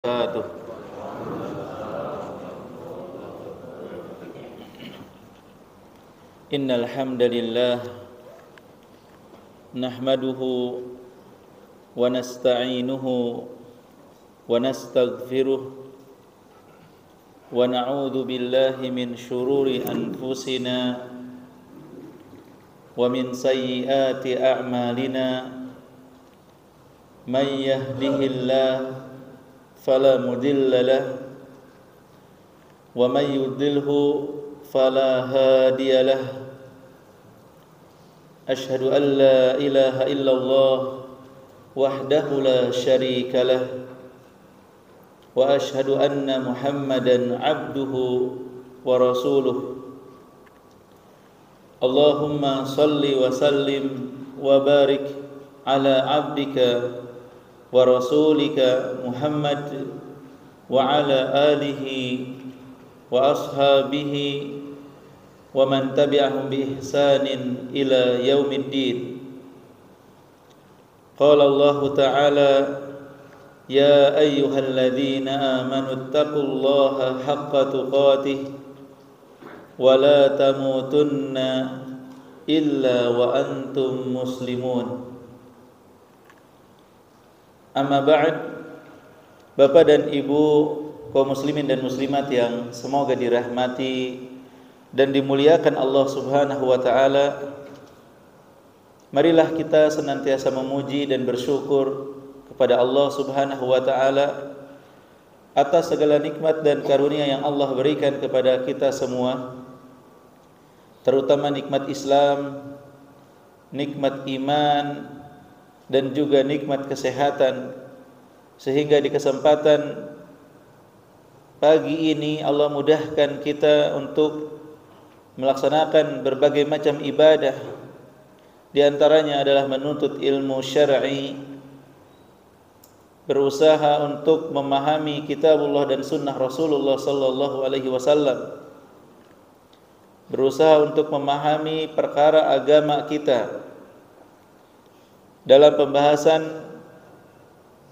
wabarakatuh. Innal hamdalillah nahmaduhu wa nasta'inuhu wa nastaghfiruh wa na'udzu billahi min shururi anfusina wa min sayyiati a'malina may yahdihillahu fala mudilla lahu wa may yudlilhu fala hadiya lahu. Asyhadu an la ilaha illallah wahdahu la syarika lahu wa asyhadu anna Muhammadan abduhu wa rasuluh. Allahumma salli wa sallim wa barik ala abdika wa rasulika Muhammad wa ala alihi wa ashabihi wa man tabi'ahum bi ihsanin ila yaumiddin. Qala Allah Ta'ala ya ayyuhalladzina amanu taqullaha haqqa tuqatih wa la tamutunna illa wa antum muslimun. Amma ba'd. Bapak dan Ibu kaum muslimin dan muslimat yang semoga dirahmati dan dimuliakan Allah Subhanahu wa taala, marilah kita senantiasa memuji dan bersyukur kepada Allah Subhanahu wa taala atas segala nikmat dan karunia yang Allah berikan kepada kita semua, terutama nikmat Islam, nikmat iman, dan juga nikmat kesehatan, sehingga di kesempatan pagi ini Allah mudahkan kita untuk melaksanakan berbagai macam ibadah. Di antaranya adalah menuntut ilmu syar'i, berusaha untuk memahami kitabullah dan sunnah Rasulullah sallallahu alaihi wasallam, berusaha untuk memahami perkara agama kita. Dalam pembahasan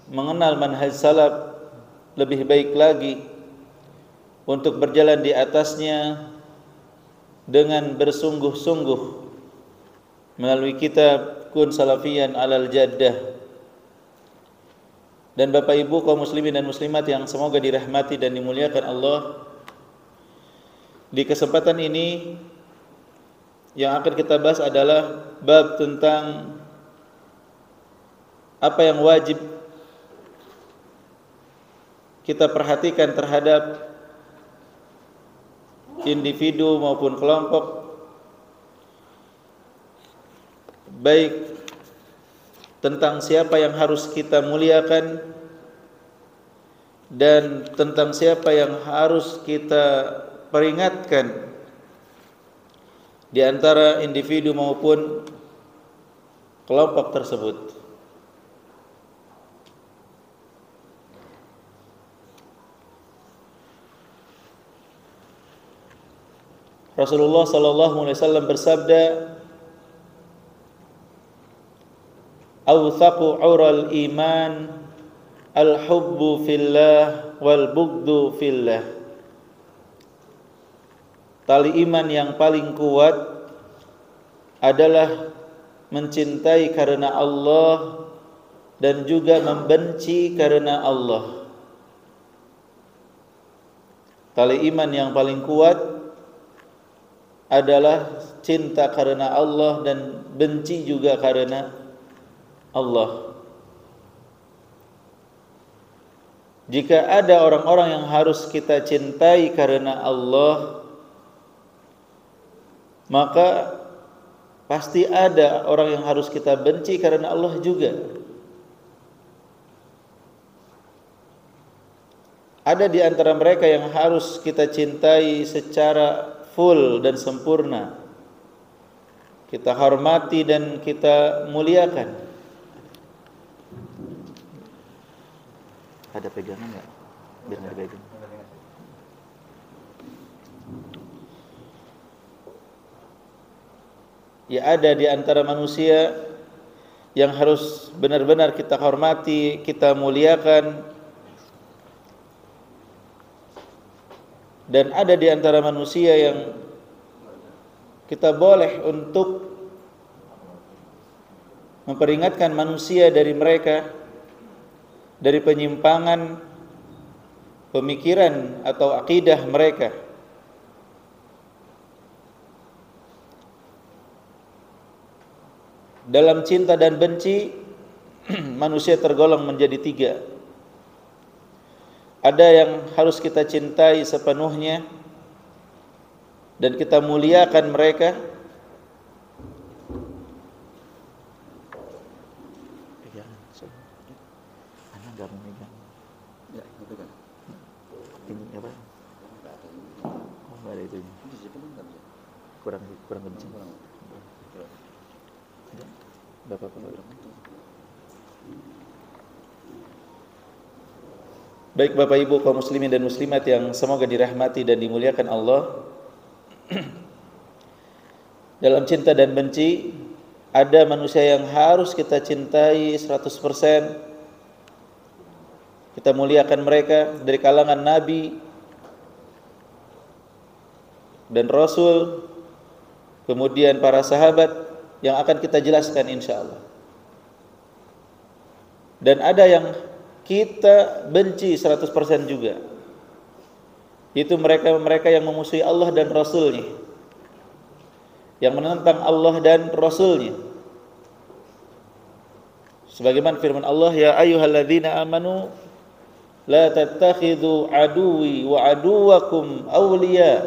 mengenal manhaj salaf lebih baik lagi untuk berjalan di atasnya dengan bersungguh-sungguh melalui kitab Kun Salafiyan Alal Jaddah. Dan Bapak Ibu kaum muslimin dan muslimat yang semoga dirahmati dan dimuliakan Allah, di kesempatan ini yang akan kita bahas adalah bab tentang apa yang wajib kita perhatikan terhadap individu maupun kelompok, baik tentang siapa yang harus kita muliakan dan tentang siapa yang harus kita peringatkan di antara individu maupun kelompok tersebut. Rasulullah sallallahu alaihi wasallam bersabda, "Awthaqu 'ural iman al-hubbu fillah wal bughdu fillah." Tali iman yang paling kuat adalah mencintai karena Allah dan juga membenci karena Allah. Tali iman yang paling kuat adalah cinta karena Allah dan benci juga karena Allah. Jika ada orang-orang yang harus kita cintai karena Allah, maka pasti ada orang yang harus kita benci karena Allah juga. Ada di antara mereka yang harus kita cintai secara full dan sempurna, kita hormati dan kita muliakan. Ada pegangan nggak? Biar nggak dipegang. Ya, ada di antara manusia yang harus benar-benar kita hormati, kita muliakan, Dan ada di antara manusia yang kita boleh untuk memperingatkan manusia dari mereka, dari penyimpangan pemikiran atau akidah mereka. Dalam cinta dan benci, manusia tergolong menjadi tiga. Ada yang harus kita cintai sepenuhnya dan kita muliakan mereka. Anak gak memegang. Ya, memegang. Ini apa? Oh, enggak ada itunya. Kurang kencang. Bapak-bapak. Baik Bapak Ibu kaum muslimin dan muslimat yang semoga dirahmati dan dimuliakan Allah. Dalam cinta dan benci, ada manusia yang harus kita cintai 100%. Kita muliakan mereka dari kalangan nabi dan rasul, kemudian para sahabat yang akan kita jelaskan insyaallah. Dan ada yang kita benci 100% juga. Itu mereka-mereka yang memusuhi Allah dan Rasulnya, yang menentang Allah dan Rasulnya. Sebagaimana firman Allah, ya ayyuhalladzina amanu la tattakhidhu aduwi wa aduwakum awliya.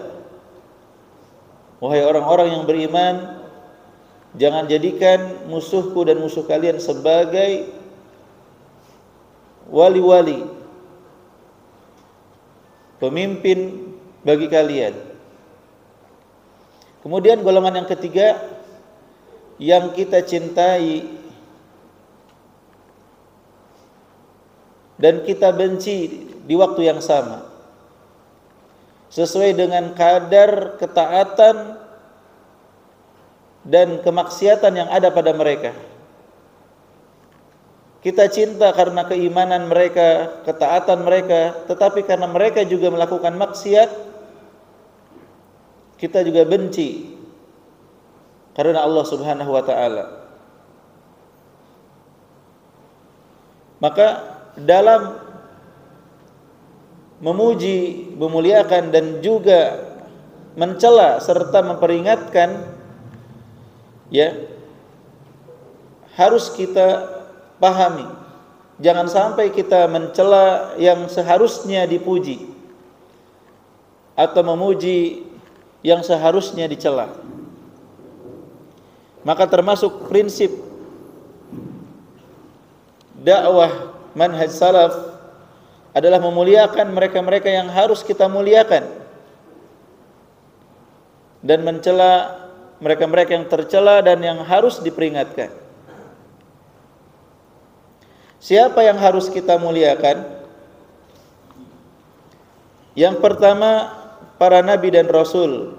Wahai orang-orang yang beriman, jangan jadikan musuhku dan musuh kalian sebagai wali-wali, pemimpin bagi kalian. Kemudian golongan yang ketiga yang kita cintai dan kita benci di waktu yang sama, sesuai dengan kadar ketaatan dan kemaksiatan yang ada pada mereka. Kita cinta karena keimanan mereka, ketaatan mereka, tetapi karena mereka juga melakukan maksiat, kita juga benci karena Allah Subhanahu wa taala. Maka dalam memuji, memuliakan dan juga mencela serta memperingatkan, ya, harus kita pahami, jangan sampai kita mencela yang seharusnya dipuji atau memuji yang seharusnya dicela. Maka termasuk prinsip dakwah manhaj salaf adalah memuliakan mereka-mereka yang harus kita muliakan dan mencela mereka-mereka yang tercela dan yang harus diperingatkan. Siapa yang harus kita muliakan? Yang pertama, para nabi dan rasul,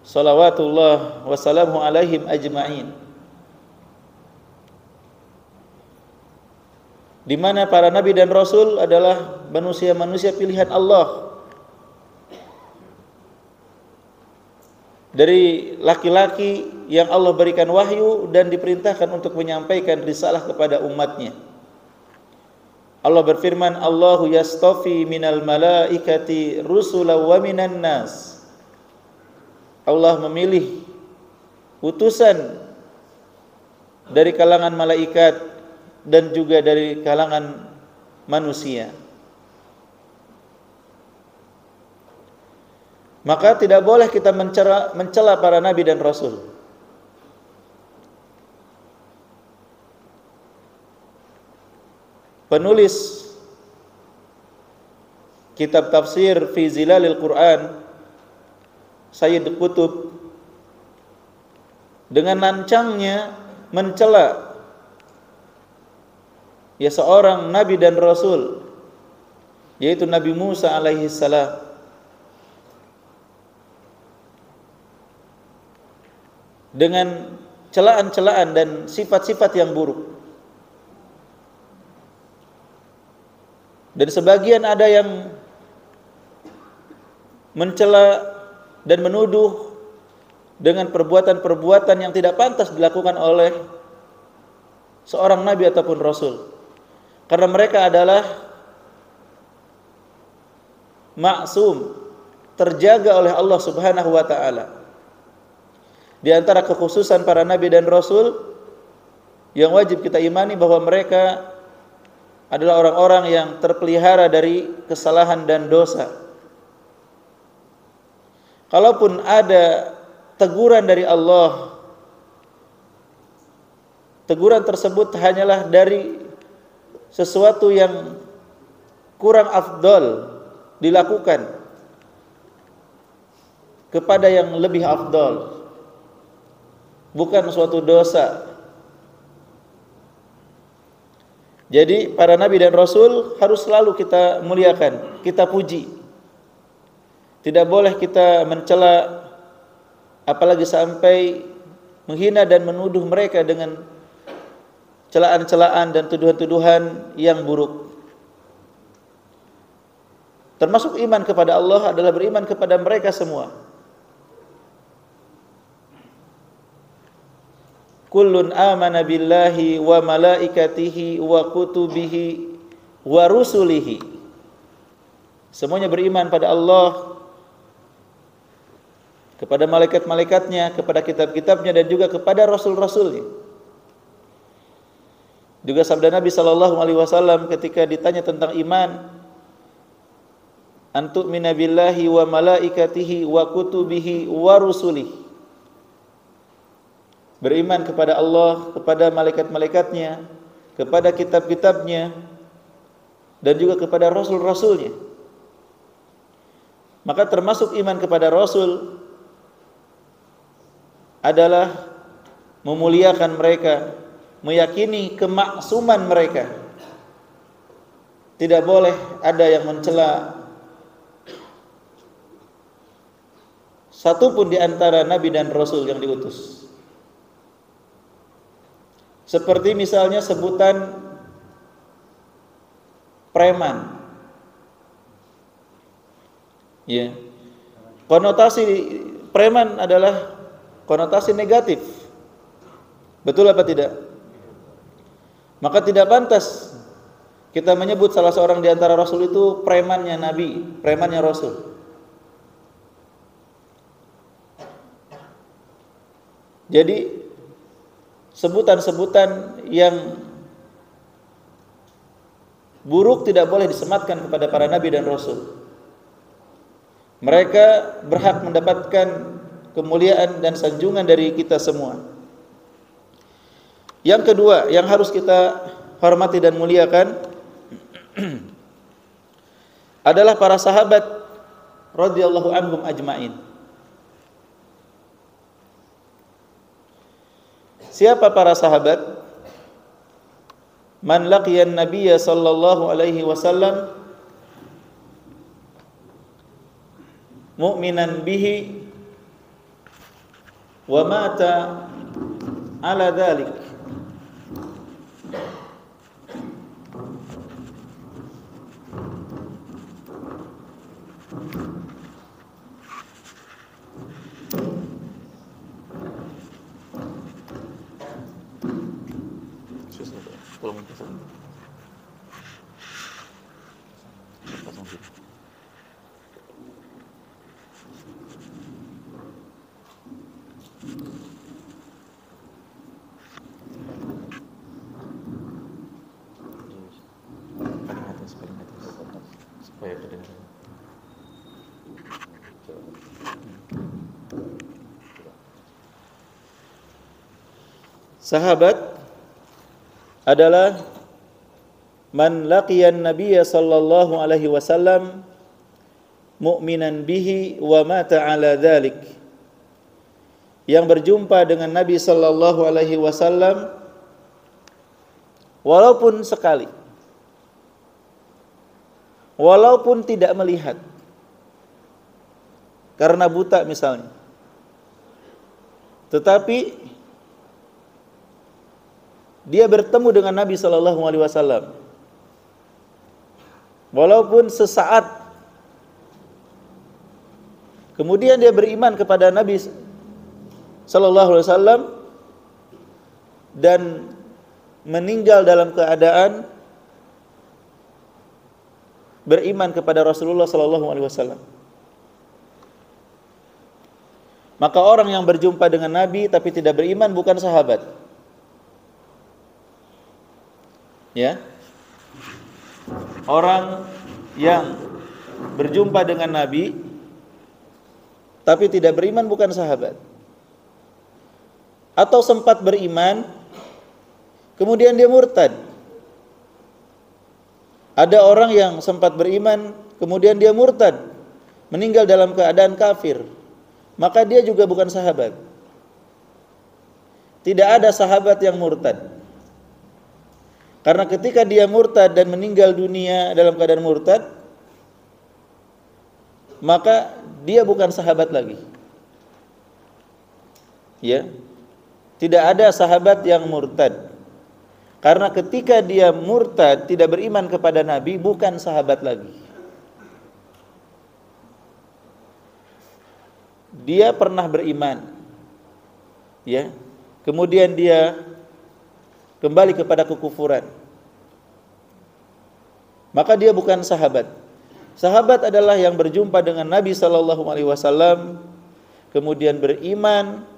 salawatullah wassalamu alaihim ajma'in, di mana para nabi dan rasul adalah manusia-manusia pilihan Allah, dari laki-laki yang Allah berikan wahyu dan diperintahkan untuk menyampaikan risalah kepada umatnya. Allah berfirman, Allahu yastafi minal malaikati rusula wa minan nas. Allah memilih utusan dari kalangan malaikat dan juga dari kalangan manusia. Maka tidak boleh kita mencela para nabi dan rasul. Penulis kitab tafsir fi zilalil Quran, Sayyid Qutb, dengan lancangnya mencela ya seorang nabi dan rasul, yaitu Nabi Musa alaihi salam, dengan celaan-celaan dan sifat-sifat yang buruk. Dan sebagian ada yang mencela dan menuduh dengan perbuatan-perbuatan yang tidak pantas dilakukan oleh seorang nabi ataupun rasul. Karena mereka adalah maksum, terjaga oleh Allah Subhanahu wa taala. Di antara kekhususan para nabi dan rasul yang wajib kita imani bahwa mereka adalah orang-orang yang terpelihara dari kesalahan dan dosa. Kalaupun ada teguran dari Allah, teguran tersebut hanyalah dari sesuatu yang kurang afdol dilakukan kepada yang lebih afdol, bukan suatu dosa. Jadi para nabi dan rasul harus selalu kita muliakan, kita puji. Tidak boleh kita mencela, apalagi sampai menghina dan menuduh mereka dengan celaan-celaan dan tuduhan-tuduhan yang buruk. Termasuk iman kepada Allah adalah beriman kepada mereka semua. Kullun amana billahi wa malaikatihi wa kutubihi wa rusulihi. Semuanya beriman pada Allah, kepada malaikat-malaikatnya, kepada kitab-kitabnya, dan juga kepada rasul-rasulnya. Juga sabda Nabi SAW ketika ditanya tentang iman, antu'mina billahi wa malaikatihi wa kutubihi wa rusulihi. Beriman kepada Allah, kepada malaikat-malaikatnya, kepada kitab-kitabnya, dan juga kepada rasul-rasulnya. Maka termasuk iman kepada rasul adalah memuliakan mereka, meyakini kemaksuman mereka. Tidak boleh ada yang mencela satupun di antara nabi dan rasul yang diutus. Seperti misalnya sebutan preman. Ya. Konotasi preman adalah konotasi negatif. Betul apa tidak? Maka tidak pantas kita menyebut salah seorang di antara rasul itu premannya nabi, premannya rasul. Jadi sebutan-sebutan yang buruk tidak boleh disematkan kepada para nabi dan rasul. Mereka berhak mendapatkan kemuliaan dan sanjungan dari kita semua. Yang kedua yang harus kita hormati dan muliakan adalah para sahabat radhiyallahu anhum ajmain. Siapa para sahabat? Man laqiyan nabiyya sallallahu alaihi wasallam mu'minan bihi wa mata ala dhalik. Sahabat adalah man laqiyan nabiyya sallallahu alaihi wasallam mu'minan bihi wa mata ala dhalik. Yang berjumpa dengan Nabi sallallahu alaihi wasallam walaupun sekali, walaupun tidak melihat karena buta misalnya, tetapi dia bertemu dengan Nabi sallallahu alaihi wasallam walaupun sesaat, kemudian dia beriman kepada Nabi sallallahu alaihi wasallam dan meninggal dalam keadaan beriman kepada Rasulullah sallallahu alaihi wasallam, maka orang yang berjumpa dengan Nabi tapi tidak beriman bukan sahabat. Ya. Orang yang berjumpa dengan Nabi tapi tidak beriman bukan sahabat. Atau sempat beriman kemudian dia murtad. Ada orang yang sempat beriman kemudian dia murtad, meninggal dalam keadaan kafir, maka dia juga bukan sahabat. Tidak ada sahabat yang murtad. Karena ketika dia murtad dan meninggal dunia dalam keadaan murtad, maka dia bukan sahabat lagi. Ya. Tidak ada sahabat yang murtad. Karena ketika dia murtad, tidak beriman kepada Nabi, bukan sahabat lagi. Dia pernah beriman. Ya. Kemudian dia kembali kepada kekufuran, maka dia bukan sahabat. Sahabat adalah yang berjumpa dengan Nabi sallallahu alaihi wasallam kemudian beriman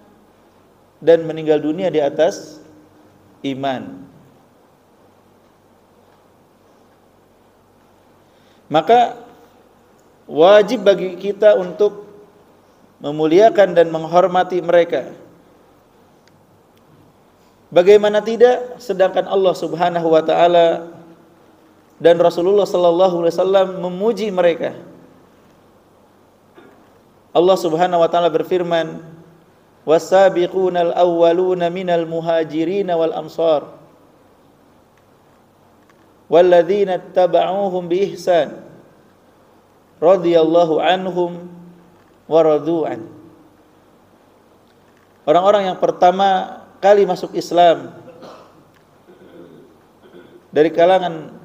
dan meninggal dunia di atas iman. Maka wajib bagi kita untuk memuliakan dan menghormati mereka. Bagaimana tidak, sedangkan Allah Subhanahu wa taala dan Rasulullah sallallahu alaihi wasallam memuji mereka. Allah Subhanahu wa taala berfirman, "Was-sabiqunal awwaluna minal muhajirin wal ansar walladzina ittaba'uuhum bi ihsan radhiyallahu anhum wa radu'an." Orang-orang yang pertama kali masuk Islam dari kalangan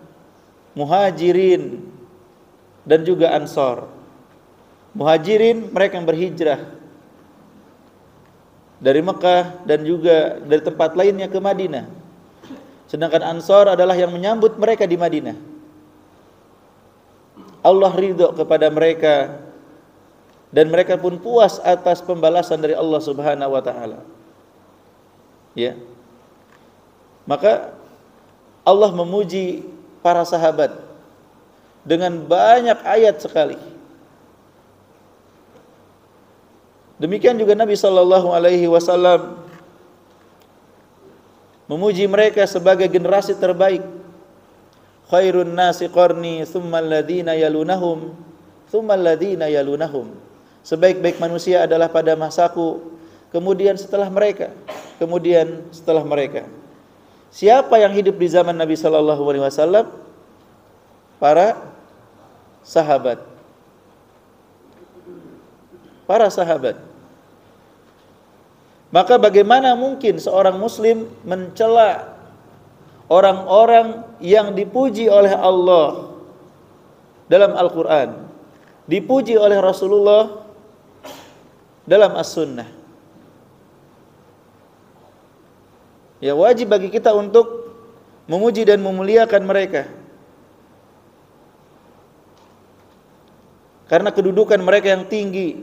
muhajirin dan juga ansar. Muhajirin mereka yang berhijrah dari Mekah dan juga dari tempat lainnya ke Madinah. Sedangkan ansar adalah yang menyambut mereka di Madinah. Allah ridho kepada mereka dan mereka pun puas atas pembalasan dari Allah Subhanahu wa taala. Ya. Maka Allah memuji para sahabat dengan banyak ayat sekali. Demikian juga Nabi sallallahu alaihi wasallam memuji mereka sebagai generasi terbaik. Khairun nasi qarni tsummal ladzina yalunahum tsummal ladzina yalunahum. Sebaik-baik manusia adalah pada masaku, kemudian setelah mereka, kemudian setelah mereka. Siapa yang hidup di zaman Nabi sallallahu alaihi wasallam? Para sahabat. Para sahabat. Maka bagaimana mungkin seorang muslim mencela orang-orang yang dipuji oleh Allah dalam Al-Qur'an, dipuji oleh Rasulullah dalam As-Sunnah? Ya, wajib bagi kita untuk memuji dan memuliakan mereka. Karena kedudukan mereka yang tinggi,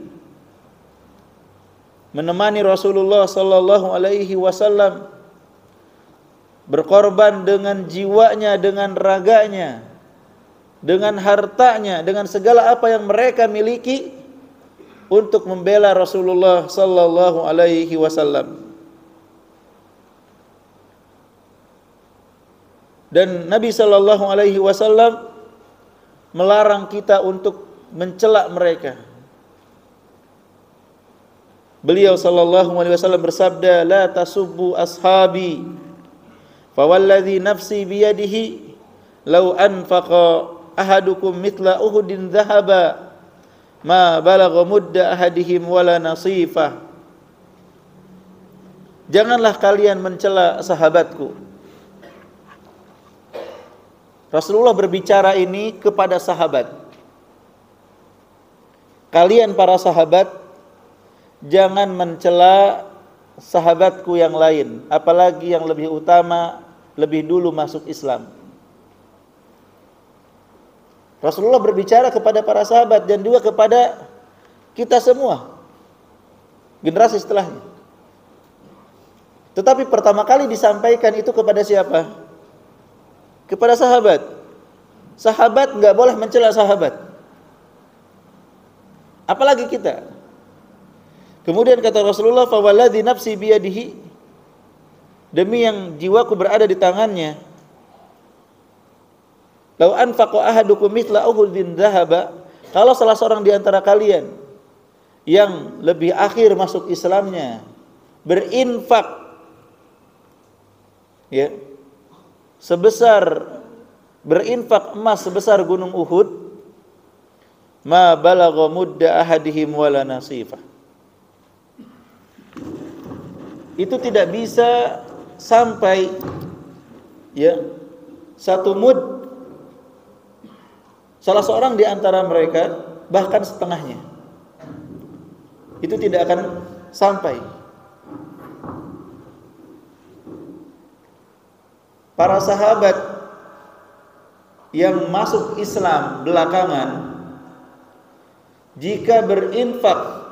menemani Rasulullah sallallahu alaihi wasallam, berkorban dengan jiwanya, dengan raganya, dengan hartanya, dengan segala apa yang mereka miliki untuk membela Rasulullah sallallahu alaihi wasallam. Dan Nabi sallallahu alaihi wasallam melarang kita untuk mencela mereka. Beliau sallallahu alaihi wasallam bersabda, "La tasubbu ashabi, fa walladhi nafsi biyadihi law anfaqa ahadukum mithla Uhudin dhahaba ma balagha mudda ahadihim wala nasifah." Janganlah kalian mencela sahabatku. Rasulullah berbicara ini kepada sahabat. kalian para sahabat jangan mencela sahabatku yang lain, apalagi yang lebih utama, lebih dulu masuk Islam. Rasulullah berbicara kepada para sahabat dan juga kepada kita semua, generasi setelahnya. Tetapi pertama kali disampaikan itu kepada siapa? Kepada sahabat. Sahabat nggak boleh mencela sahabat, apalagi kita. Kemudian kata Rasulullah, "Fawalladzi nafsi biyadihi," demi yang jiwaku berada di tangannya, "Lau anfaqa ahadukum mithla uhudin dhahaba," kalau salah seorang di antara kalian yang lebih akhir masuk Islamnya berinfak, ya, berinfak emas sebesar gunung Uhud, ma balagha mudda ahadihim wala nasifah, itu tidak bisa sampai, ya, satu mud salah seorang di antara mereka, bahkan setengahnya itu tidak akan sampai. Para sahabat yang masuk Islam belakangan, jika berinfak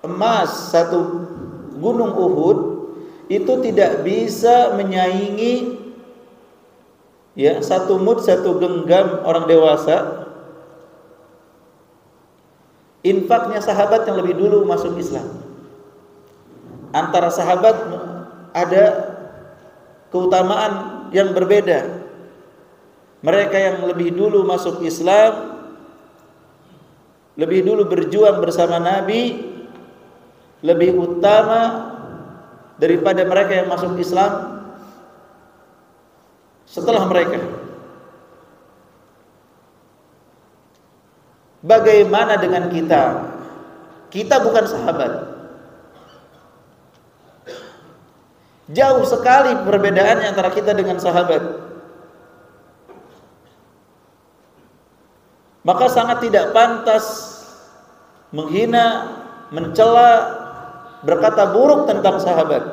emas satu gunung Uhud, itu tidak bisa menyaingi, ya, satu mud, satu genggam orang dewasa infaknya sahabat yang lebih dulu masuk Islam. Antara sahabat ada keutamaan yang berbeda. Mereka yang lebih dulu masuk Islam, lebih dulu berjuang bersama Nabi, lebih utama daripada mereka yang masuk Islam setelah mereka. Bagaimana dengan kita? Kita bukan sahabat. Jauh sekali perbedaannya antara kita dengan sahabat. Maka sangat tidak pantas menghina, mencela, berkata buruk tentang sahabat.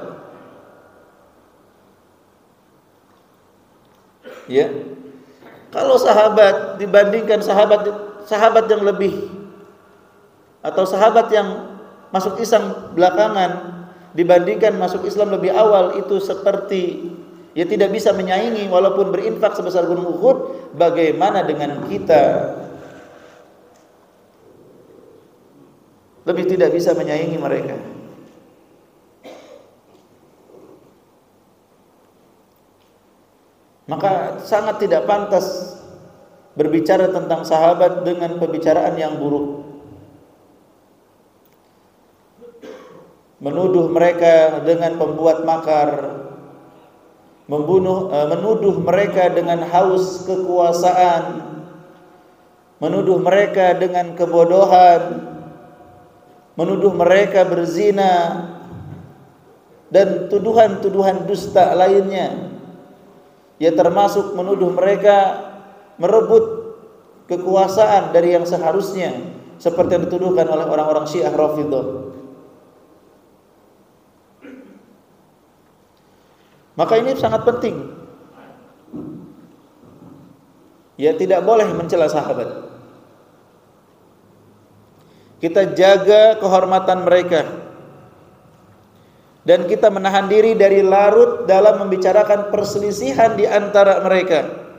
Ya. Kalau sahabat dibandingkan sahabat yang lebih, atau sahabat yang masuk Islam belakangan dibandingkan masuk Islam lebih awal, itu seperti, ya, tidak bisa menyaingi walaupun berinfak sebesar gunung Uhud. Bagaimana dengan kita? Lebih tidak bisa menyaingi mereka. Maka sangat tidak pantas berbicara tentang sahabat dengan pembicaraan yang buruk. Menuduh mereka dengan pembuat makar, menuduh mereka dengan haus kekuasaan, menuduh mereka dengan kebodohan, menuduh mereka berzina, dan tuduhan-tuduhan dusta lainnya. Ya, termasuk menuduh mereka merebut kekuasaan dari yang seharusnya, seperti yang dituduhkan oleh orang-orang Syiah Rafidhah. Maka ini sangat penting. Ya, tidak boleh mencela sahabat. Kita jaga kehormatan mereka, dan kita menahan diri dari larut dalam membicarakan perselisihan di antara mereka,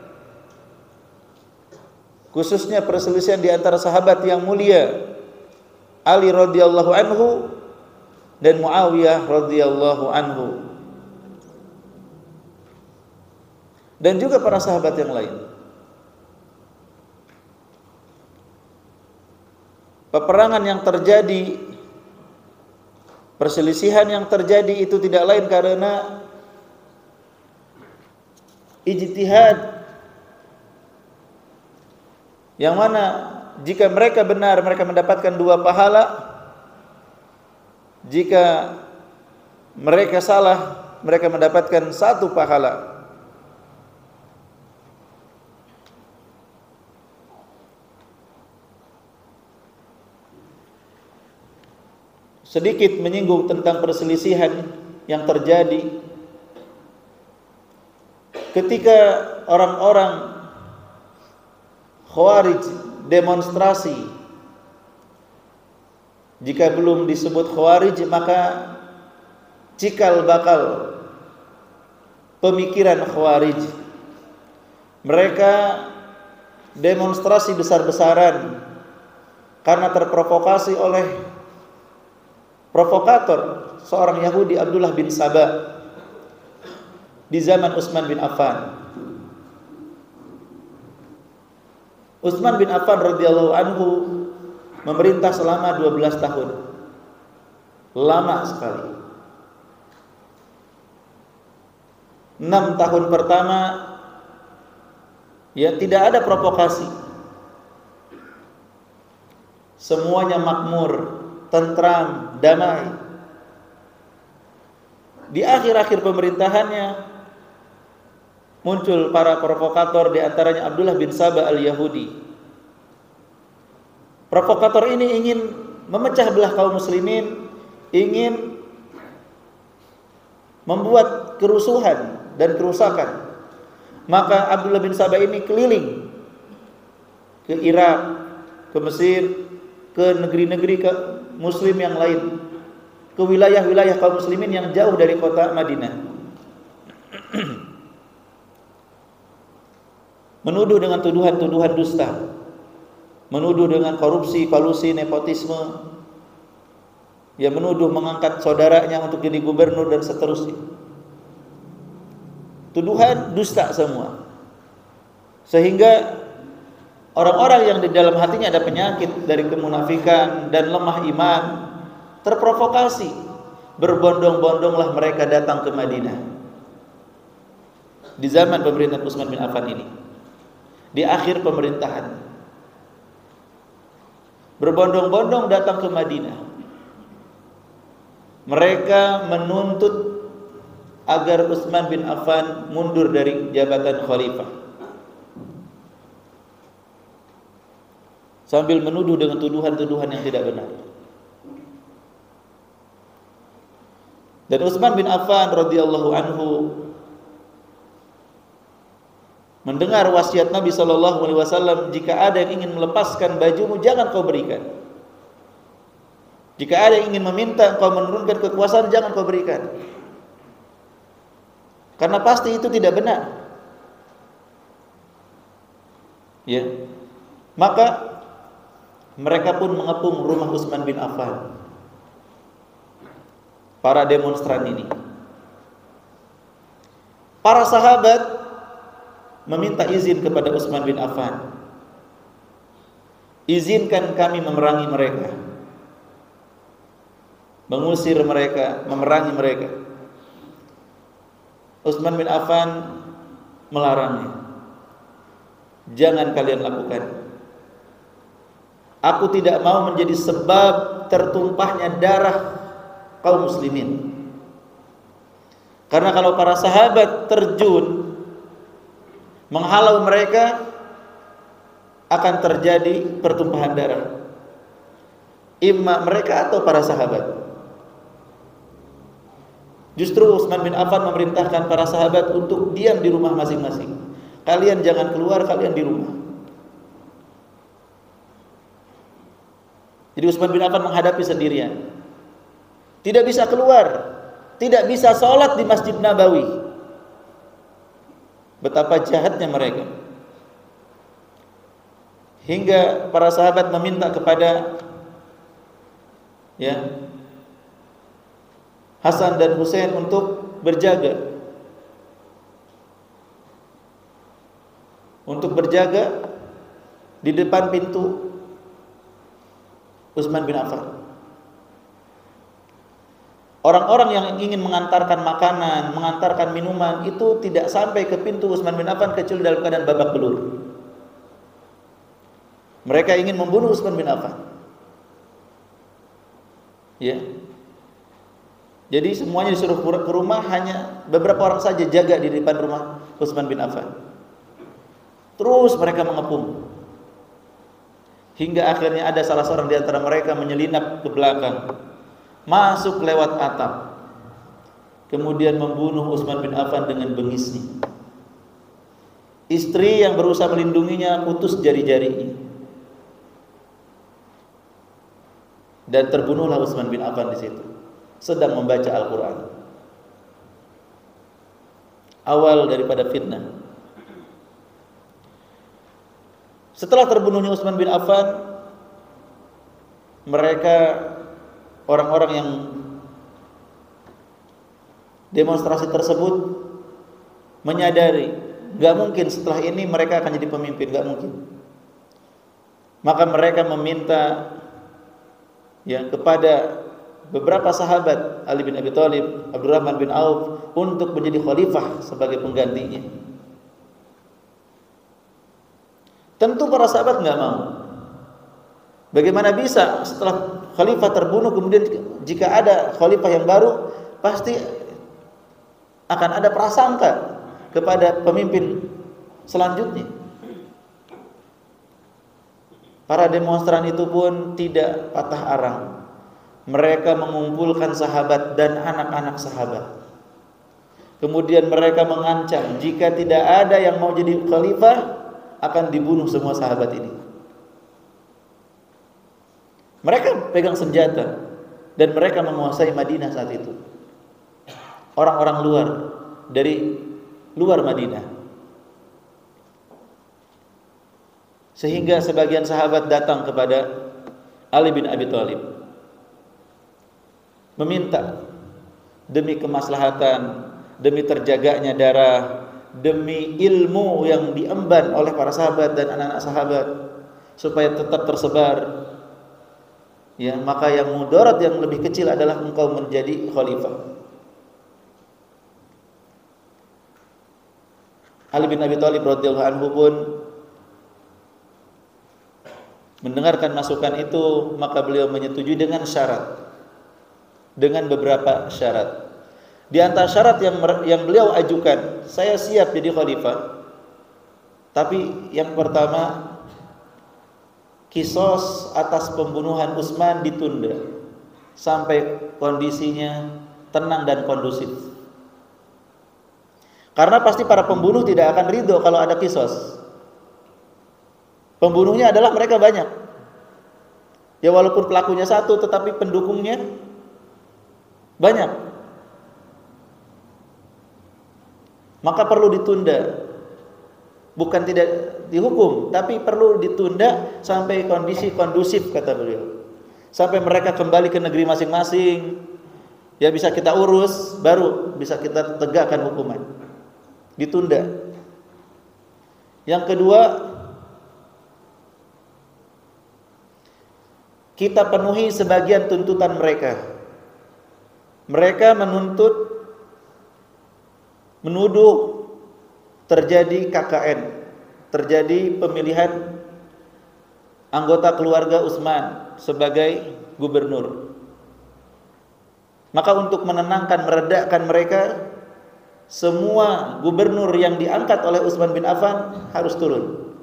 khususnya perselisihan di antara sahabat yang mulia Ali radhiyallahu anhu dan Muawiyah radhiyallahu anhu, dan juga para sahabat yang lain. Peperangan yang terjadi, perselisihan yang terjadi itu tidak lain karena ijtihad, yang mana jika mereka benar mereka mendapatkan 2 pahala, jika mereka salah mereka mendapatkan 1 pahala. sedikit menyinggung tentang perselisihan yang terjadi ketika orang-orang Khawarij demonstrasi. Jika belum disebut Khawarij, maka cikal bakal pemikiran Khawarij. Mereka demonstrasi besar-besaran karena terprovokasi oleh provokator seorang Yahudi, Abdullah bin Saba, di zaman Utsman bin Affan. Utsman bin Affan radhiyallahu anhu memerintah selama 12 tahun. Lama sekali. 6 tahun pertama ya tidak ada provokasi. Semuanya makmur, tentram, damai. Di akhir-akhir pemerintahannya muncul para provokator, di antaranya Abdullah bin Saba al-Yahudi. Provokator ini ingin memecah belah kaum muslimin, ingin membuat kerusuhan dan kerusakan. Maka Abdullah bin Saba ini keliling ke Irak, ke Mesir, ke negeri-negeri ke muslim yang lain, ke wilayah-wilayah kaum muslimin yang jauh dari kota Madinah. Menuduh dengan tuduhan-tuduhan dusta, menuduh dengan korupsi, kolusi, nepotisme, ya menuduh mengangkat saudaranya untuk jadi gubernur dan seterusnya. Tuduhan dusta semua. Sehingga orang-orang yang di dalam hatinya ada penyakit dari kemunafikan dan lemah iman terprovokasi. Berbondong-bondonglah mereka datang ke Madinah di zaman pemerintahan Utsman bin Affan ini. Di akhir pemerintahan, berbondong-bondong datang ke Madinah. Mereka menuntut agar Utsman bin Affan mundur dari jabatan khalifah, sambil menuduh dengan tuduhan-tuduhan yang tidak benar. Dan Utsman bin Affan radhiyallahu anhu mendengar wasiat Nabi SAW, jika ada yang ingin melepaskan bajumu, jangan kau berikan. Jika ada yang ingin meminta kau menurunkan kekuasaan, jangan kau berikan. Karena pasti itu tidak benar. Ya. Maka mereka pun mengepung rumah Utsman bin Affan. Para demonstran ini. Para sahabat meminta izin kepada Utsman bin Affan, izinkan kami memerangi mereka, mengusir mereka, memerangi mereka. Utsman bin Affan melarangnya. Jangan kalian lakukan. Aku tidak mau menjadi sebab tertumpahnya darah kaum muslimin. Karena kalau para sahabat terjun menghalau mereka, akan terjadi pertumpahan darah. Imma mereka atau para sahabat. Justru Utsman bin Affan memerintahkan para sahabat untuk diam di rumah masing-masing. Kalian jangan keluar, kalian di rumah. Jadi Utsman bin Affan menghadapi sendirian. Tidak bisa keluar, tidak bisa sholat di Masjid Nabawi. Betapa jahatnya mereka. Hingga para sahabat meminta kepada Hasan dan Husain untuk berjaga. Untuk berjaga di depan pintu Utsman bin Affan. Orang-orang yang ingin mengantarkan makanan, mengantarkan minuman itu tidak sampai ke pintu Utsman bin Affan kecuali dalam keadaan babak belur. Mereka ingin membunuh Utsman bin Affan. Ya. Jadi semuanya disuruh ke rumah, hanya beberapa orang saja jaga di depan rumah Utsman bin Affan. Terus mereka mengepung. Hingga akhirnya ada salah seorang di antara mereka menyelinap ke belakang, masuk lewat atap, kemudian membunuh Utsman bin Affan dengan bengisnya. Istri yang berusaha melindunginya putus jari-jarinya, dan terbunuhlah Utsman bin Affan di situ, sedang membaca Al-Quran. Awal daripada fitnah. Setelah terbunuhnya Utsman bin Affan, mereka orang-orang yang demonstrasi tersebut menyadari gak mungkin setelah ini mereka akan jadi pemimpin, gak mungkin. Maka mereka meminta kepada beberapa sahabat, Ali bin Abi Thalib, Abdurrahman bin Auf, untuk menjadi khalifah sebagai penggantinya. Tentu para sahabat gak mau. Bagaimana bisa setelah khalifah terbunuh, kemudian jika ada khalifah yang baru, pasti akan ada prasangka kepada pemimpin selanjutnya. Para demonstran itu pun tidak patah arang. Mereka mengumpulkan sahabat dan anak-anak sahabat. Kemudian mereka mengancam, jika tidak ada yang mau jadi khalifah, akan dibunuh semua sahabat ini. Mereka pegang senjata dan mereka menguasai Madinah saat itu. Orang-orang luar dari luar Madinah. Sehingga sebagian sahabat datang kepada Ali bin Abi Thalib meminta, demi kemaslahatan, demi terjaganya darah, demi ilmu yang diemban oleh para sahabat dan anak-anak sahabat, supaya tetap tersebar, maka yang mudarat yang lebih kecil adalah engkau menjadi khalifah. Ali bin Abi Thalib radhiyallahu anhu pun mendengarkan masukan itu, maka beliau menyetujui dengan syarat, dengan beberapa syarat. Di antara syarat yang beliau ajukan, saya siap jadi khalifah, tapi yang pertama, kisos atas pembunuhan Utsman ditunda sampai kondisinya tenang dan kondusif. Karena pasti para pembunuh tidak akan ridho kalau ada kisos. Pembunuhnya adalah mereka banyak. Ya walaupun pelakunya satu, tetapi pendukungnya banyak. Maka perlu ditunda. Bukan tidak dihukum, tapi perlu ditunda sampai kondisi kondusif, kata beliau. Sampai mereka kembali ke negeri masing-masing, bisa kita urus, baru bisa kita tegakkan hukuman. Ditunda. Yang kedua, kita penuhi sebagian tuntutan mereka. Mereka menuduh terjadi KKN, terjadi pemilihan anggota keluarga Utsman sebagai gubernur. Maka untuk menenangkan, meredakan mereka, semua gubernur yang diangkat oleh Utsman bin Affan harus turun,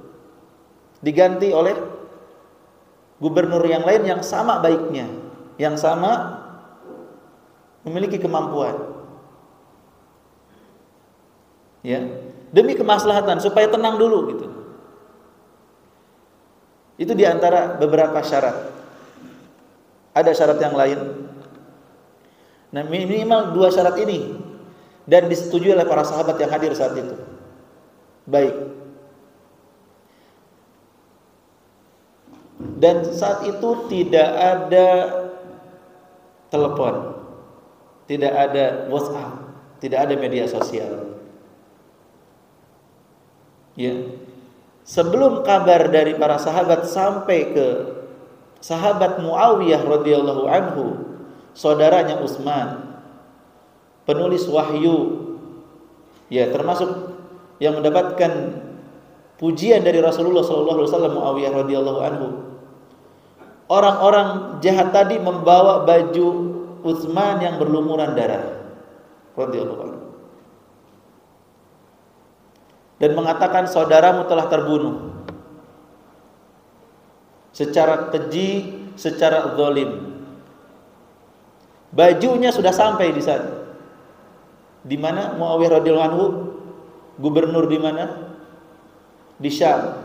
diganti oleh gubernur yang lain yang sama baiknya, yang sama memiliki kemampuan. Demi kemaslahatan, supaya tenang dulu gitu. Itu diantara beberapa syarat. Ada syarat yang lain. Nah, minimal 2 syarat ini, dan disetujui oleh para sahabat yang hadir saat itu. Baik. Dan saat itu tidak ada telepon, tidak ada WhatsApp, tidak ada media sosial. Sebelum kabar dari para sahabat sampai ke sahabat Muawiyah radhiyallahu anhu, saudaranya Utsman, penulis wahyu, termasuk yang mendapatkan pujian dari Rasulullah sallallahu alaihi wasallam, Muawiyah radhiyallahu anhu. Orang-orang jahat tadi membawa baju Utsman yang berlumuran darah radhiyallahu anhu, dan mengatakan saudaramu telah terbunuh secara keji, secara zalim. Bajunya sudah sampai di sana. Di mana Muawiyah radhiyallahu anhu gubernur di mana? Di Syam,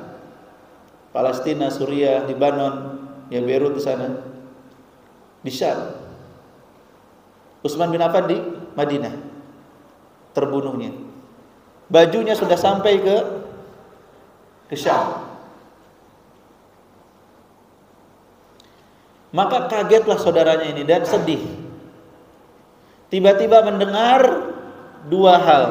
Palestina, Suriah, Lebanon, ya Beirut di sana. Di Syam. Utsman bin Affan di Madinah. Terbunuhnya. Bajunya sudah sampai ke Syam. Maka kagetlah saudaranya ini dan sedih. Tiba-tiba mendengar dua hal.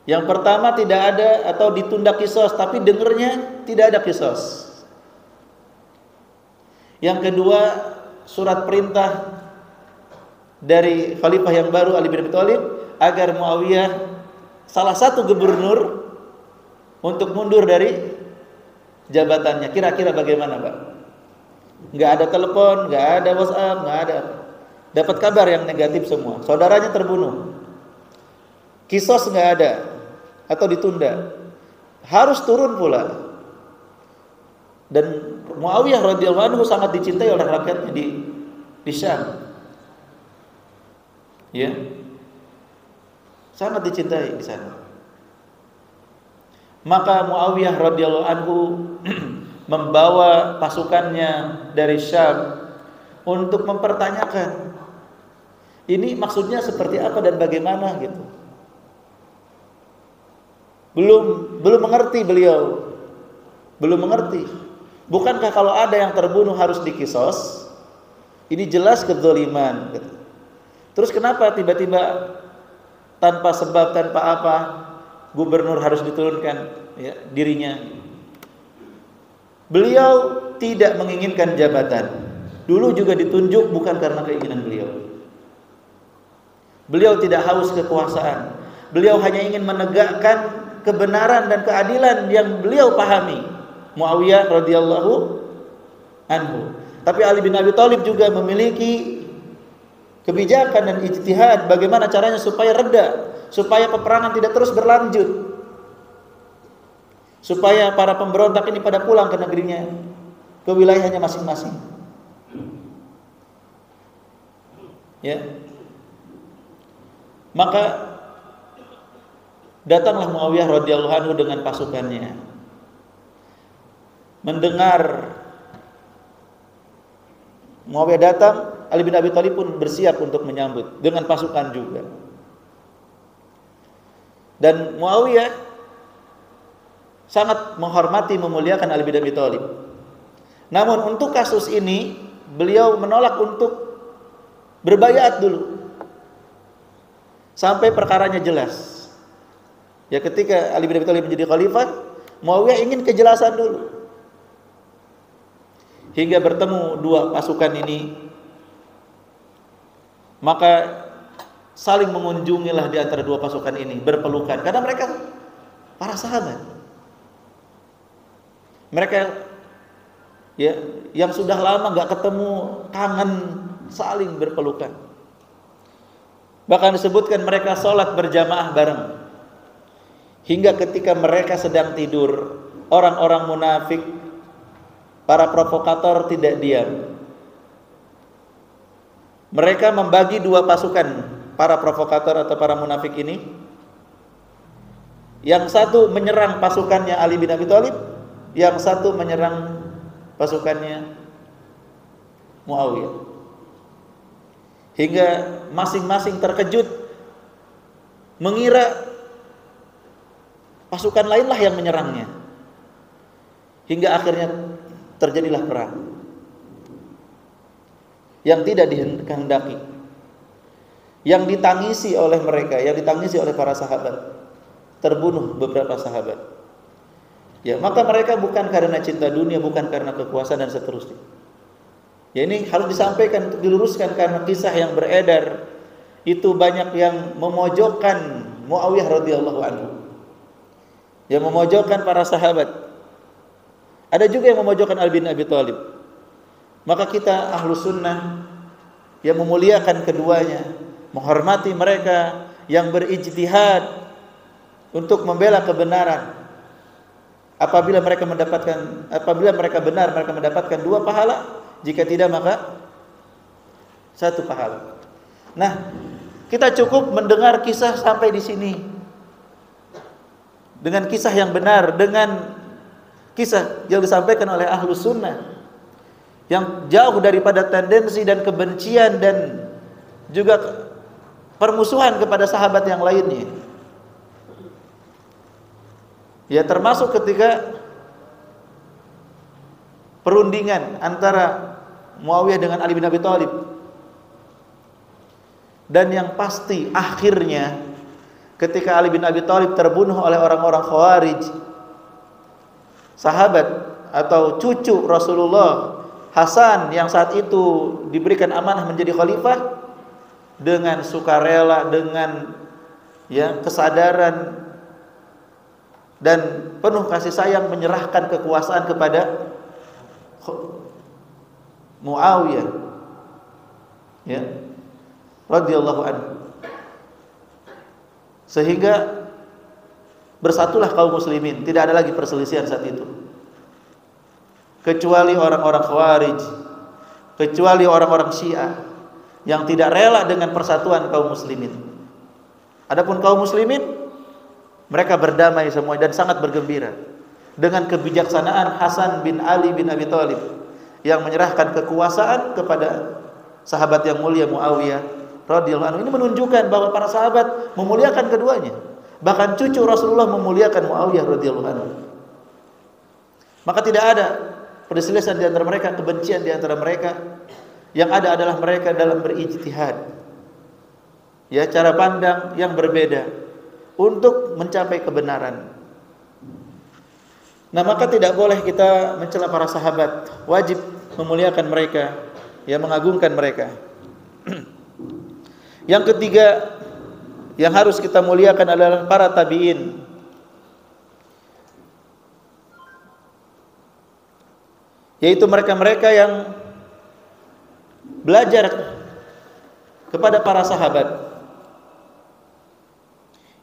Yang pertama, tidak ada atau ditunda qisas, tapi dengernya tidak ada qisas. Yang kedua, surat perintah dari khalifah yang baru Ali bin Abi Thalib agar Muawiyah, salah satu gubernur, untuk mundur dari jabatannya. Kira-kira bagaimana, Pak? Nggak ada telepon, nggak ada WhatsApp, nggak ada. Dapat kabar yang negatif semua. Saudaranya terbunuh. Qisas nggak ada atau ditunda. Harus turun pula. Dan Muawiyah radhiyallahu anhu sangat dicintai oleh rakyatnya di Syam. Ya. Sangat dicintai di sana. Maka Muawiyah radhiyallahu anhu membawa pasukannya dari Syam untuk mempertanyakan ini maksudnya seperti apa dan bagaimana gitu. Belum mengerti beliau. Belum mengerti. Bukankah kalau ada yang terbunuh harus dikisos? Ini jelas kezaliman gitu. Terus kenapa tiba-tiba tanpa sebab, tanpa apa, gubernur harus diturunkan ya, dirinya? Beliau tidak menginginkan jabatan. Dulu juga ditunjuk bukan karena keinginan beliau. Beliau tidak haus kekuasaan. Beliau hanya ingin menegakkan kebenaran dan keadilan yang beliau pahami. Muawiyah radhiyallahu anhu. Tapi Ali bin Abi Thalib juga memiliki kebijakan dan ijtihad bagaimana caranya supaya reda, supaya peperangan tidak terus berlanjut, supaya para pemberontak ini pada pulang ke negerinya, ke wilayahnya masing-masing. Ya. Maka datanglah Muawiyah radhiyallahu anhu dengan pasukannya. Mendengar Muawiyah datang, Ali bin Abi Thalib pun bersiap untuk menyambut dengan pasukan juga. Dan Muawiyah sangat menghormati, memuliakan Ali bin Abi Thalib. Namun untuk kasus ini beliau menolak untuk berbayat dulu sampai perkaranya jelas. Ya, ketika Ali bin Abi Thalib menjadi khalifah, Muawiyah ingin kejelasan dulu. Hingga bertemu dua pasukan ini, maka saling mengunjungilah di antara dua pasukan ini, berpelukan karena mereka para sahabat. Mereka ya yang sudah lama nggak ketemu, kangen, saling berpelukan. Bahkan disebutkan mereka sholat berjamaah bareng. Hingga ketika mereka sedang tidur, orang-orang munafik, para provokator tidak diam. Mereka membagi dua pasukan, para provokator atau para munafik ini. Yang satu menyerang pasukannya Ali bin Abi Thalib, yang satu menyerang pasukannya Muawiyah. Hingga masing-masing terkejut, mengira pasukan lainlah yang menyerangnya. Hingga akhirnya terjadilah perang yang tidak dikehendaki, yang ditangisi oleh mereka, yang ditangisi oleh para sahabat. Terbunuh beberapa sahabat. Ya, maka mereka bukan karena cinta dunia, bukan karena kekuasaan dan seterusnya. Ya, ini harus disampaikan untuk diluruskan karena kisah yang beredar itu banyak yang memojokkan Muawiyah radhiyallahu anhu. Yang memojokkan para sahabat. Ada juga yang memojokkan Ali bin Abi Thalib. Maka kita ahlu sunnah yang memuliakan keduanya, menghormati mereka yang berijtihad untuk membela kebenaran. Apabila mereka benar, mereka mendapatkan dua pahala. Jika tidak, maka Satu pahala. Nah, kita cukup mendengar kisah sampai di sini. Dengan kisah yang benar, dengan kisah yang disampaikan oleh Ahlus Sunnah, yang jauh daripada tendensi dan kebencian dan juga permusuhan kepada sahabat yang lainnya. Ya, termasuk ketika perundingan antara Muawiyah dengan Ali bin Abi Thalib. Dan yang pasti akhirnya ketika Ali bin Abi Thalib terbunuh oleh orang-orang Khawarij, sahabat atau cucu Rasulullah Hasan yang saat itu diberikan amanah menjadi khalifah, dengan sukarela, dengan kesadaran dan penuh kasih sayang menyerahkan kekuasaan kepada Muawiyah radhiyallahu anhu. Sehingga bersatulah kaum muslimin, tidak ada lagi perselisihan saat itu. Kecuali orang-orang Khawarij, kecuali orang-orang Syiah yang tidak rela dengan persatuan kaum muslimin. Adapun kaum muslimin, mereka berdamai semua dan sangat bergembira dengan kebijaksanaan Hasan bin Ali bin Abi Thalib yang menyerahkan kekuasaan kepada sahabat yang mulia Muawiyah radhiyallahu anhu. Ini menunjukkan bahwa para sahabat memuliakan keduanya. Bahkan cucu Rasulullah memuliakan Muawiyah radhiyallahu anhu. Maka tidak ada perselisihan di antara mereka, kebencian di antara mereka. Yang ada adalah mereka dalam berijtihad. Cara pandang yang berbeda untuk mencapai kebenaran. Nah, maka tidak boleh kita mencela para sahabat. Wajib memuliakan mereka, mengagungkan mereka. Yang ketiga yang harus kita muliakan adalah para tabi'in. Yaitu mereka-mereka yang belajar kepada para sahabat,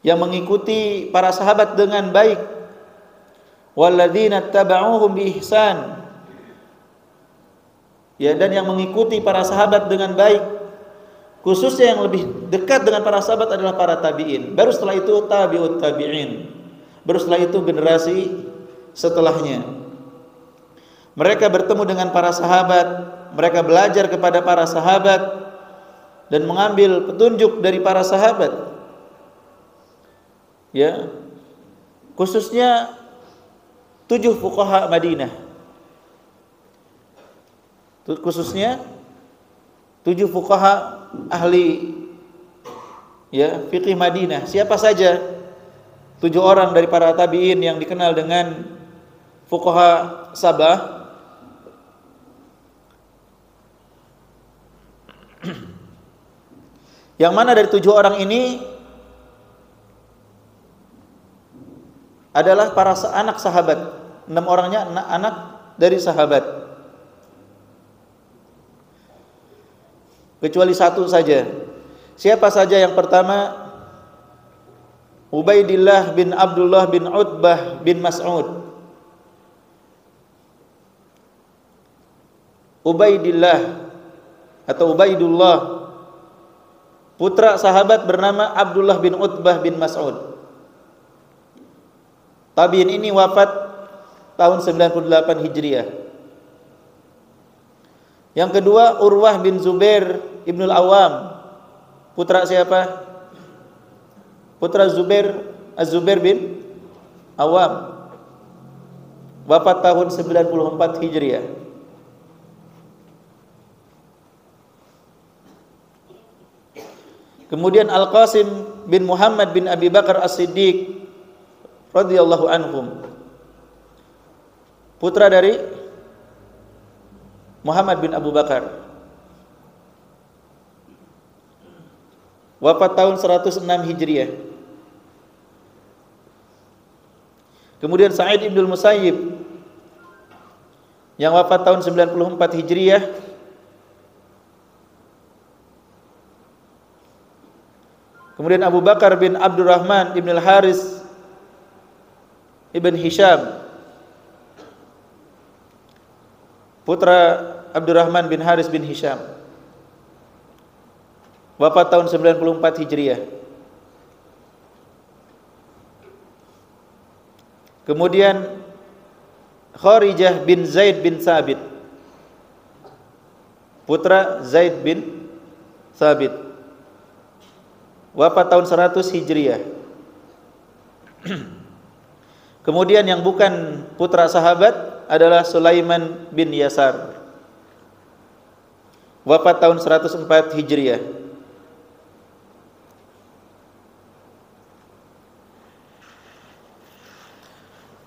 yang mengikuti para sahabat dengan baik. Walladzina taba'uhum bi ihsan. Dan yang mengikuti para sahabat dengan baik, khususnya yang lebih dekat dengan para sahabat adalah para tabi'in. Baru setelah itu tabi'ut tabi'in. Baru setelah itu generasi setelahnya. Mereka bertemu dengan para sahabat, mereka belajar kepada para sahabat dan mengambil petunjuk dari para sahabat. Khususnya 7 fuqaha Madinah. Khususnya 7 fuqaha ahli fikih Madinah. Siapa saja 7 orang dari para tabi'in yang dikenal dengan fuqaha Sabah. Yang mana dari 7 orang ini adalah para anak sahabat. 6 orangnya anak dari sahabat. Kecuali 1 saja. Siapa saja yang pertama? Ubaidillah bin Abdullah bin Utbah bin Mas'ud. Ubaidillah atau Ubaidullah, putra sahabat bernama Abdullah bin Utbah bin Mas'ud. Tabi'in ini wafat tahun 98 Hijriah. Yang kedua Urwah bin Zubair Ibnul Awam. Putra siapa? Putra Zubair, Az-Zubair bin Awam. Wafat tahun 94 Hijriah. Kemudian Al-Qasim bin Muhammad bin Abi Bakar As-Siddiq radhiyallahu anhum. Putra dari Muhammad bin Abu Bakar. Wafat tahun 106 Hijriah. Kemudian Sa'id ibn Musayyib yang wafat tahun 94 Hijriah. Kemudian Abu Bakar bin Abdurrahman ibn al-Haris ibn Hisham, putra Abdurrahman bin Haris bin Hisham. wafat tahun 94 Hijriah. Kemudian Kharijah bin Zaid bin Thabit, putra Zaid bin Thabit, wafat tahun 100 Hijriah. Kemudian yang bukan putra sahabat adalah Sulaiman bin Yasar, wafat tahun 104 Hijriah.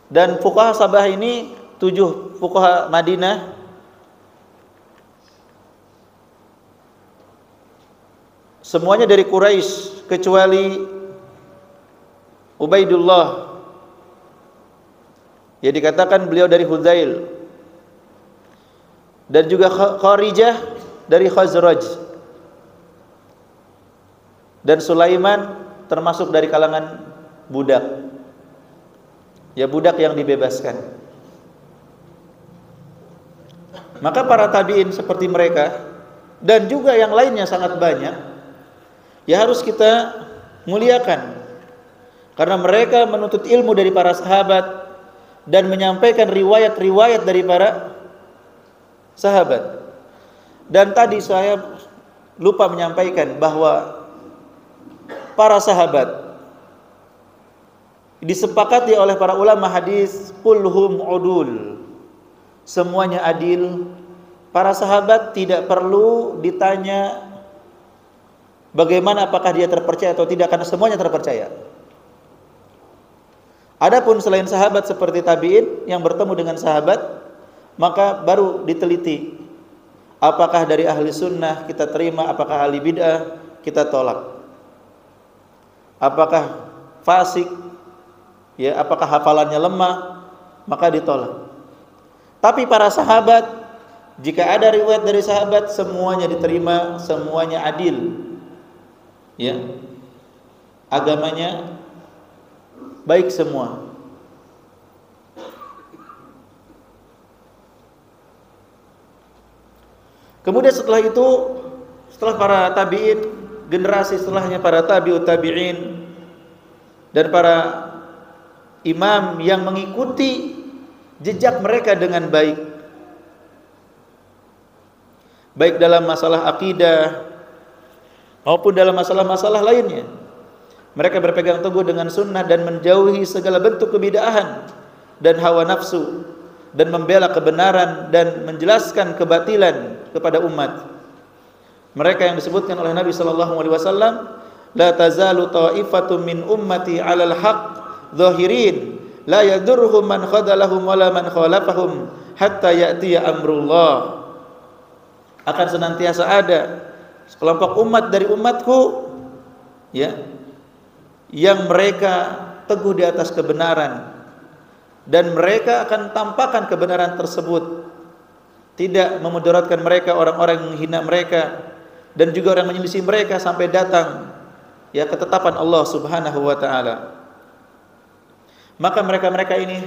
Dan fuqaha Sabah ini 7 fuqaha Madinah semuanya dari Quraisy kecuali Ubaidullah, ya dikatakan beliau dari Hudzail, dan juga Kharijah dari Khazraj, dan Sulaiman termasuk dari kalangan budak, ya budak yang dibebaskan. Maka para tabi'in seperti mereka dan juga yang lainnya sangat banyak, ya harus kita muliakan, karena mereka menuntut ilmu dari para sahabat dan menyampaikan riwayat-riwayat dari para sahabat. Dan tadi saya lupa menyampaikan bahwa para sahabat disepakati oleh para ulama hadis kulluhum udul, semuanya adil. Para sahabat tidak perlu ditanya bagaimana, apakah dia terpercaya atau tidak, karena semuanya terpercaya. Adapun selain sahabat seperti tabi'in yang bertemu dengan sahabat, maka baru diteliti apakah dari ahli sunnah kita terima, apakah ahli bid'ah kita tolak, apakah fasik, ya apakah hafalannya lemah, maka ditolak. Tapi para sahabat, jika ada riwayat dari sahabat, semuanya diterima, semuanya adil, ya agamanya baik semua. Kemudian setelah itu, setelah para tabi'in, generasi setelahnya para tabi'ut tabi'in dan para imam yang mengikuti jejak mereka dengan baik, baik dalam masalah akidah maupun dalam masalah-masalah lainnya. Mereka berpegang teguh dengan sunnah dan menjauhi segala bentuk kebid'ahan dan hawa nafsu, dan membela kebenaran dan menjelaskan kebatilan kepada umat. Mereka yang disebutkan oleh Nabi sallallahu alaihi wasallam, la tazalu ta'ifatun min ummati 'alal haqq zahirin la yadurruhum man khadalahum wala man khalafahum hatta ya'tiya amrullah. Akan senantiasa ada sekelompok umat dari umatku, ya, yang mereka teguh di atas kebenaran, dan mereka akan tampakkan kebenaran tersebut, tidak memudaratkan mereka orang-orang yang menghina mereka dan juga orang menyelisih mereka sampai datang, ya, ketetapan Allah Subhanahu wa taala. Maka mereka-mereka ini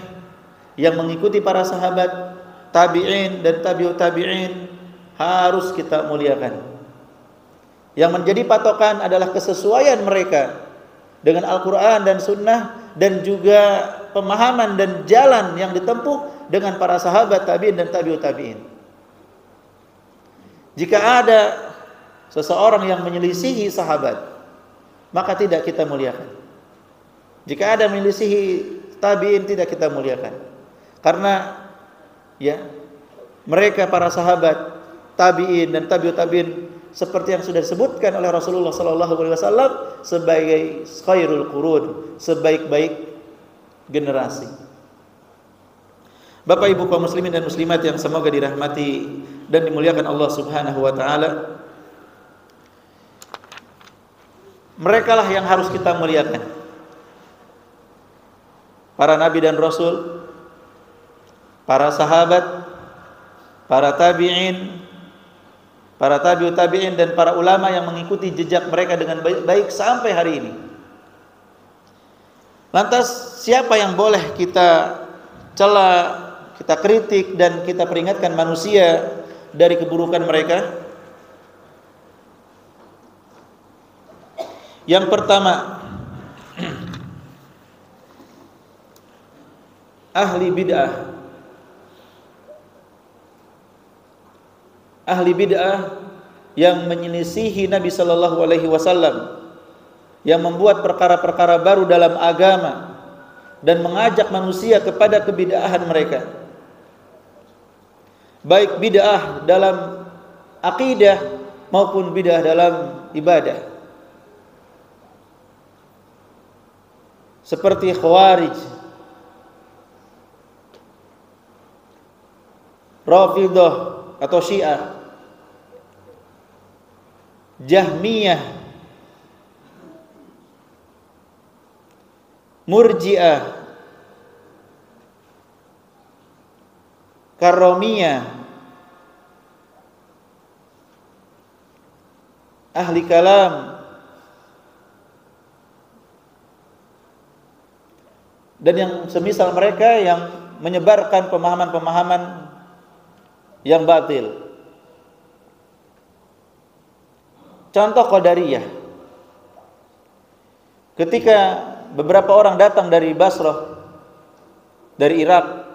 yang mengikuti para sahabat, tabi'in dan tabi'ut tabi'in harus kita muliakan. Yang menjadi patokan adalah kesesuaian mereka dengan Al-Quran dan Sunnah, dan juga pemahaman dan jalan yang ditempuh dengan para sahabat, tabi'in dan tabi'ut tabi'in. Jika ada seseorang yang menyelisihi sahabat, maka tidak kita muliakan. Jika ada menyelisihi tabi'in, tidak kita muliakan. Karena ya, mereka para sahabat, tabi'in dan tabi'ut tabi'in seperti yang sudah disebutkan oleh Rasulullah sallallahu alaihi wasallam sebagai khairul qurun, sebaik-baik generasi. Bapak Ibu kaum muslimin dan muslimat yang semoga dirahmati dan dimuliakan Allah Subhanahu wa taala, merekalah yang harus kita muliakan. Para nabi dan rasul, para sahabat, para tabi'in, para tabi'ut tabi'in dan para ulama yang mengikuti jejak mereka dengan baik sampai hari ini. Lantas siapa yang boleh kita cela, kita kritik dan kita peringatkan manusia dari keburukan mereka? Yang pertama, ahli bid'ah. Ahli bid'ah yang menyelisihi Nabi sallallahu alaihi wasallam, yang membuat perkara-perkara baru dalam agama dan mengajak manusia kepada kebid'ahan mereka. Baik bid'ah dalam akidah maupun bid'ah dalam ibadah. Seperti Khawarij, Rafidhah atau Syiah, Jahmiyah, Murji'ah, Karramiyah, ahli kalam, dan yang semisal mereka yang menyebarkan pemahaman-pemahaman yang batil. Contoh Qadariyah. Ketika beberapa orang datang dari Basrah, dari Irak,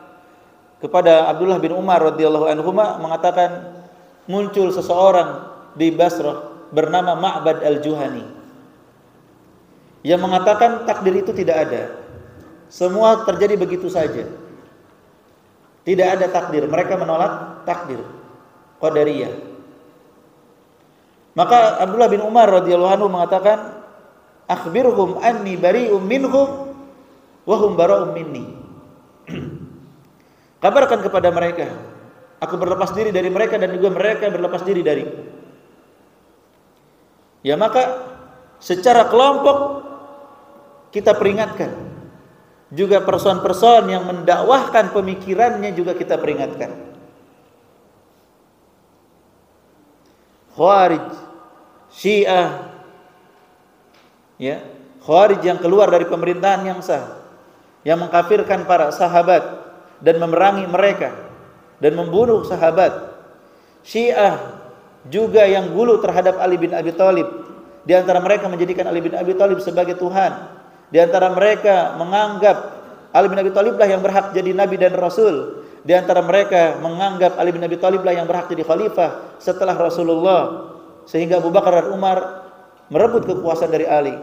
kepada Abdullah bin Umar radhiyallahu anhuma, mengatakan muncul seseorang di Basrah bernama Ma'bad al-Juhani yang mengatakan takdir itu tidak ada, semua terjadi begitu saja, tidak ada takdir. Mereka menolak takdir, Qadariyah. Maka Abdullah bin Umar radhiyallahu anhu mengatakan, akhbirhum anni bari'um minhum wa hum bara'um minni. Kabarkan kepada mereka, aku berlepas diri dari mereka dan juga mereka berlepas diri dariku. Ya, maka secara kelompok kita peringatkan, juga person-person yang mendakwahkan pemikirannya juga kita peringatkan. Khawarij, Syiah, ya, Khawarij yang keluar dari pemerintahan yang sah, yang mengkafirkan para sahabat dan memerangi mereka dan membunuh sahabat. Syiah juga yang gulu terhadap Ali bin Abi Thalib, di antara mereka menjadikan Ali bin Abi Thalib sebagai Tuhan. Di antara mereka menganggap Ali bin Abi Thalib lah yang berhak jadi nabi dan rasul. Di antara mereka menganggap Ali bin Abi Thalib lah yang berhak jadi khalifah setelah Rasulullah, sehingga Abu Bakar dan Umar merebut kekuasaan dari Ali.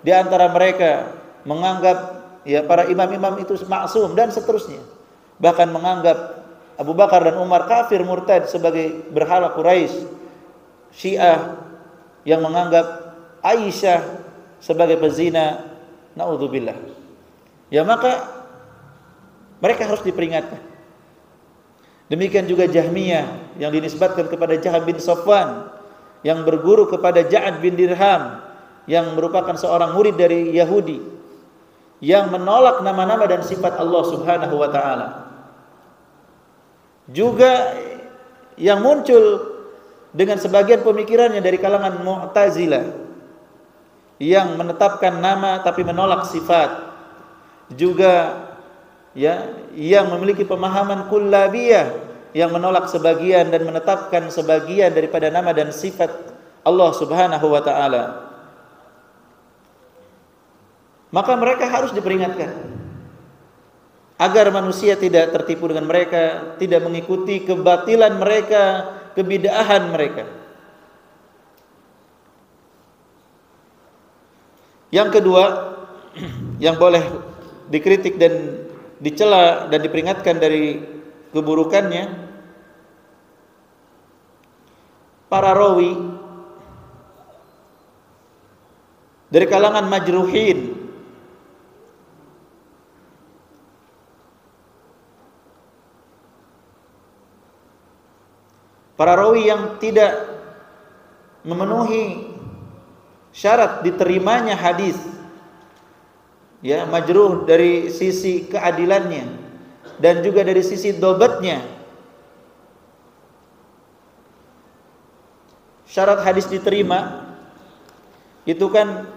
Di antara mereka menganggap ya para imam-imam itu maksum dan seterusnya. Bahkan menganggap Abu Bakar dan Umar kafir murtad sebagai berhala Quraisy. Syiah yang menganggap Aisyah sebagai pezina, naudzubillah. Ya, maka mereka harus diperingatkan. Demikian juga Jahmiyah yang dinisbatkan kepada Jahab bin Safwan, yang berguru kepada Ja'ad bin Dirham, yang merupakan seorang murid dari Yahudi, yang menolak nama-nama dan sifat Allah Subhanahu wa taala. Juga yang muncul dengan sebagian pemikirannya dari kalangan Mu'tazilah, yang menetapkan nama tapi menolak sifat. Juga ya, yang memiliki pemahaman kullabiyah, yang menolak sebagian dan menetapkan sebagian daripada nama dan sifat Allah Subhanahu wa taala. Maka mereka harus diperingatkan agar manusia tidak tertipu dengan mereka, tidak mengikuti kebatilan mereka, kebid'ahan mereka. Yang kedua, yang boleh dikritik dan dicela dan diperingatkan dari keburukannya, para rawi dari kalangan majruhin, para rawi yang tidak memenuhi syarat diterimanya hadis, ya, majruh dari sisi keadilannya dan juga dari sisi dobatnya. Syarat hadis diterima itu kan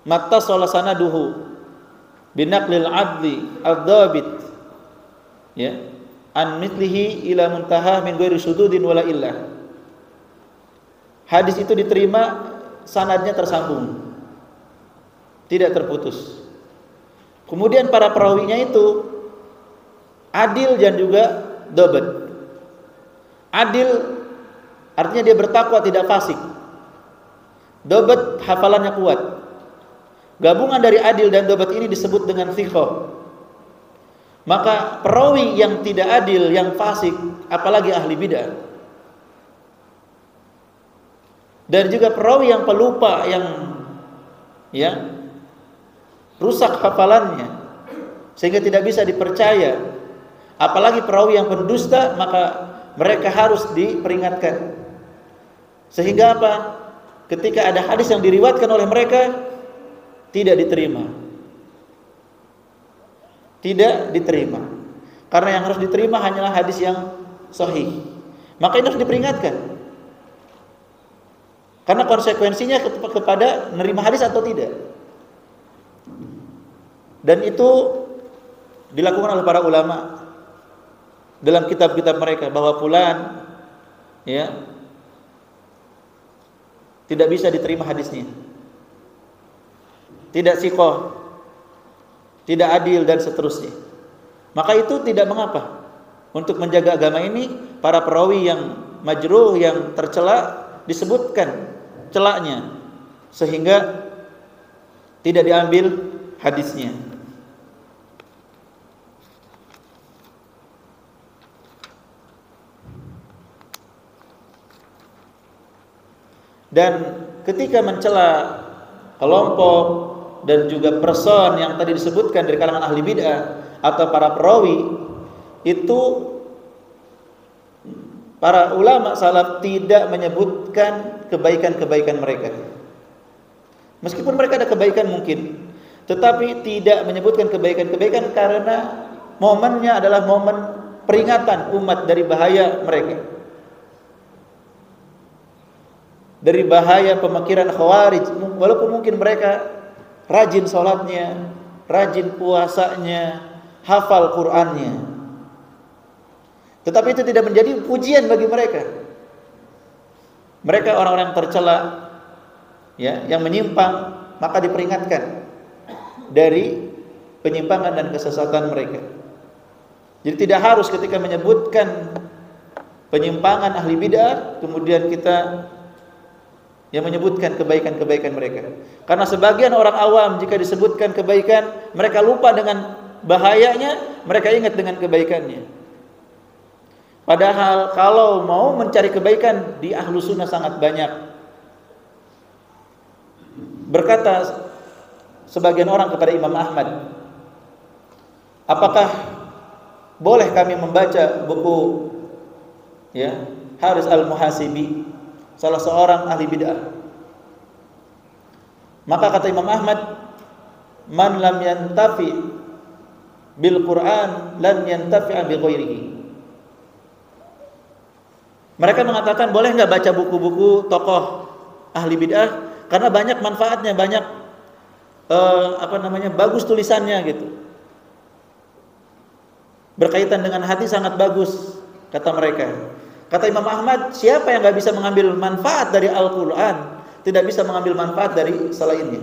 mattasala sanaduhu binaqlil adli ad-dhabit, ya, an mithlihi ila muntaha min ghairi sududin wala illah. Hadis itu diterima sanadnya tersambung, tidak terputus. Kemudian para perawinya itu adil dan juga dhabt. Adil artinya dia bertakwa, tidak fasik. Dhabt hafalannya kuat. Gabungan dari adil dan dhabt ini disebut dengan thiqah. Maka perawi yang tidak adil, yang fasik, apalagi ahli bid'ah, dan juga perawi yang pelupa, yang rusak hafalannya sehingga tidak bisa dipercaya, apalagi perawi yang pendusta, maka mereka harus diperingatkan. Sehingga apa? Ketika ada hadis yang diriwayatkan oleh mereka tidak diterima. Tidak diterima. Karena yang harus diterima hanyalah hadis yang sahih. Maka ini harus diperingatkan. Karena konsekuensinya kepada menerima hadis atau tidak. Dan itu dilakukan oleh para ulama dalam kitab-kitab mereka, bahwa fulan tidak bisa diterima hadisnya, tidak siqah, tidak adil, dan seterusnya. Maka itu tidak mengapa untuk menjaga agama ini, para perawi yang majruh, yang tercela, disebutkan celaknya sehingga tidak diambil hadisnya. Dan ketika mencela kelompok dan juga person yang tadi disebutkan dari kalangan ahli bid'ah atau para perawi, itu para ulama salaf tidak menyebutkan kebaikan-kebaikan mereka. Meskipun mereka ada kebaikan mungkin, tetapi tidak menyebutkan kebaikan-kebaikan karena momennya adalah momen peringatan umat dari bahaya mereka, dari bahaya pemikiran khawarij. Walaupun mungkin mereka rajin sholatnya, rajin puasanya, hafal Qur'annya, tetapi itu tidak menjadi pujian bagi mereka. Mereka orang-orang yang tercela, yang menyimpang, maka diperingatkan dari penyimpangan dan kesesatan mereka. Jadi tidak harus ketika menyebutkan penyimpangan ahli bid'ah kemudian kita yang menyebutkan kebaikan-kebaikan mereka. Karena sebagian orang awam jika disebutkan kebaikan, mereka lupa dengan bahayanya, mereka ingat dengan kebaikannya. Padahal kalau mau mencari kebaikan di ahlu sunnah sangat banyak. Berkata sebagian orang kepada Imam Ahmad, apakah boleh kami membaca buku Haris Al-Muhasibi, salah seorang ahli bid'ah? Maka kata Imam Ahmad, man lam yantafi bil Quran lan yantafi bi ghairihi. Mereka mengatakan boleh enggak baca buku-buku tokoh ahli bid'ah karena banyak manfaatnya, banyak bagus tulisannya gitu. Berkaitan dengan hati sangat bagus kata mereka. Kata Imam Ahmad, siapa yang enggak bisa mengambil manfaat dari Al-Qur'an, tidak bisa mengambil manfaat dari selainnya.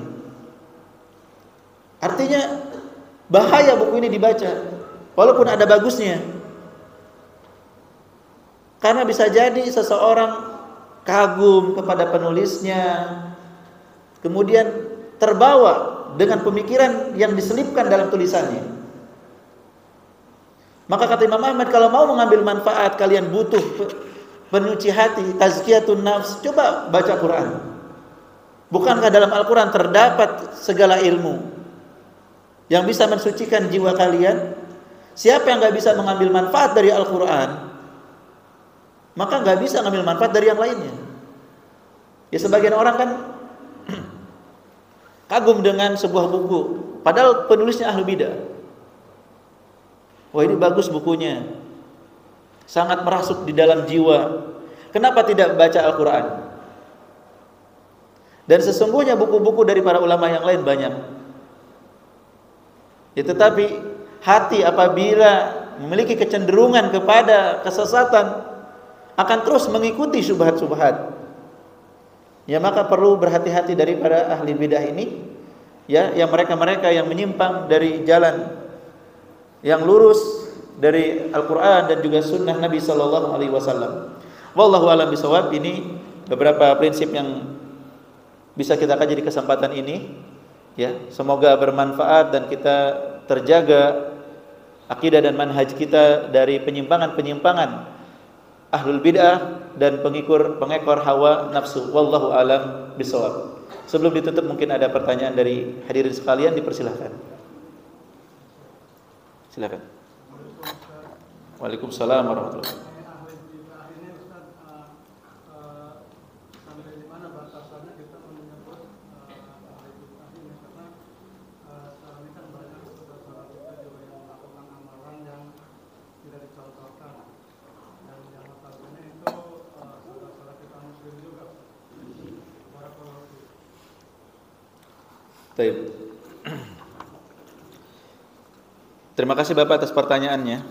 Artinya bahaya buku ini dibaca walaupun ada bagusnya. Karena bisa jadi seseorang kagum kepada penulisnya, kemudian terbawa dengan pemikiran yang diselipkan dalam tulisannya. Maka kata Imam Ahmad, kalau mau mengambil manfaat, kalian butuh penyuci hati, tazkiyatun nafs, coba baca Quran. Bukankah dalam Al-Quran terdapat segala ilmu yang bisa mensucikan jiwa kalian? Siapa yang gak bisa mengambil manfaat dari Al-Quran, maka gak bisa mengambil manfaat dari yang lainnya. Ya sebagian orang kan kagum dengan sebuah buku, padahal penulisnya ahli bidah. Wah, ini bagus bukunya, sangat merasuk di dalam jiwa. Kenapa tidak baca Al-Quran? Dan sesungguhnya buku-buku dari para ulama yang lain banyak. Ya, tetapi hati apabila memiliki kecenderungan kepada kesesatan akan terus mengikuti syubhat-syubhat. Ya, maka perlu berhati-hati daripada ahli bidah ini, ya, yang mereka-mereka yang menyimpang dari jalan yang lurus dari Al-Qur'an dan juga sunnah Nabi sallallahu alaihi wasallam. Wallahu a'lam bishawab. Ini beberapa prinsip yang bisa kita kaji di kesempatan ini, ya. Semoga bermanfaat dan kita terjaga akidah dan manhaj kita dari penyimpangan-penyimpangan ahlul bid'ah dan pengekor hawa nafsu. Wallahu a'lam bishawab. Sebelum ditutup mungkin ada pertanyaan dari hadirin sekalian, dipersilahkan. Silakan. Waalaikumsalam warahmatullahi wabarakatuh. Baik. Terima kasih Bapak atas pertanyaannya.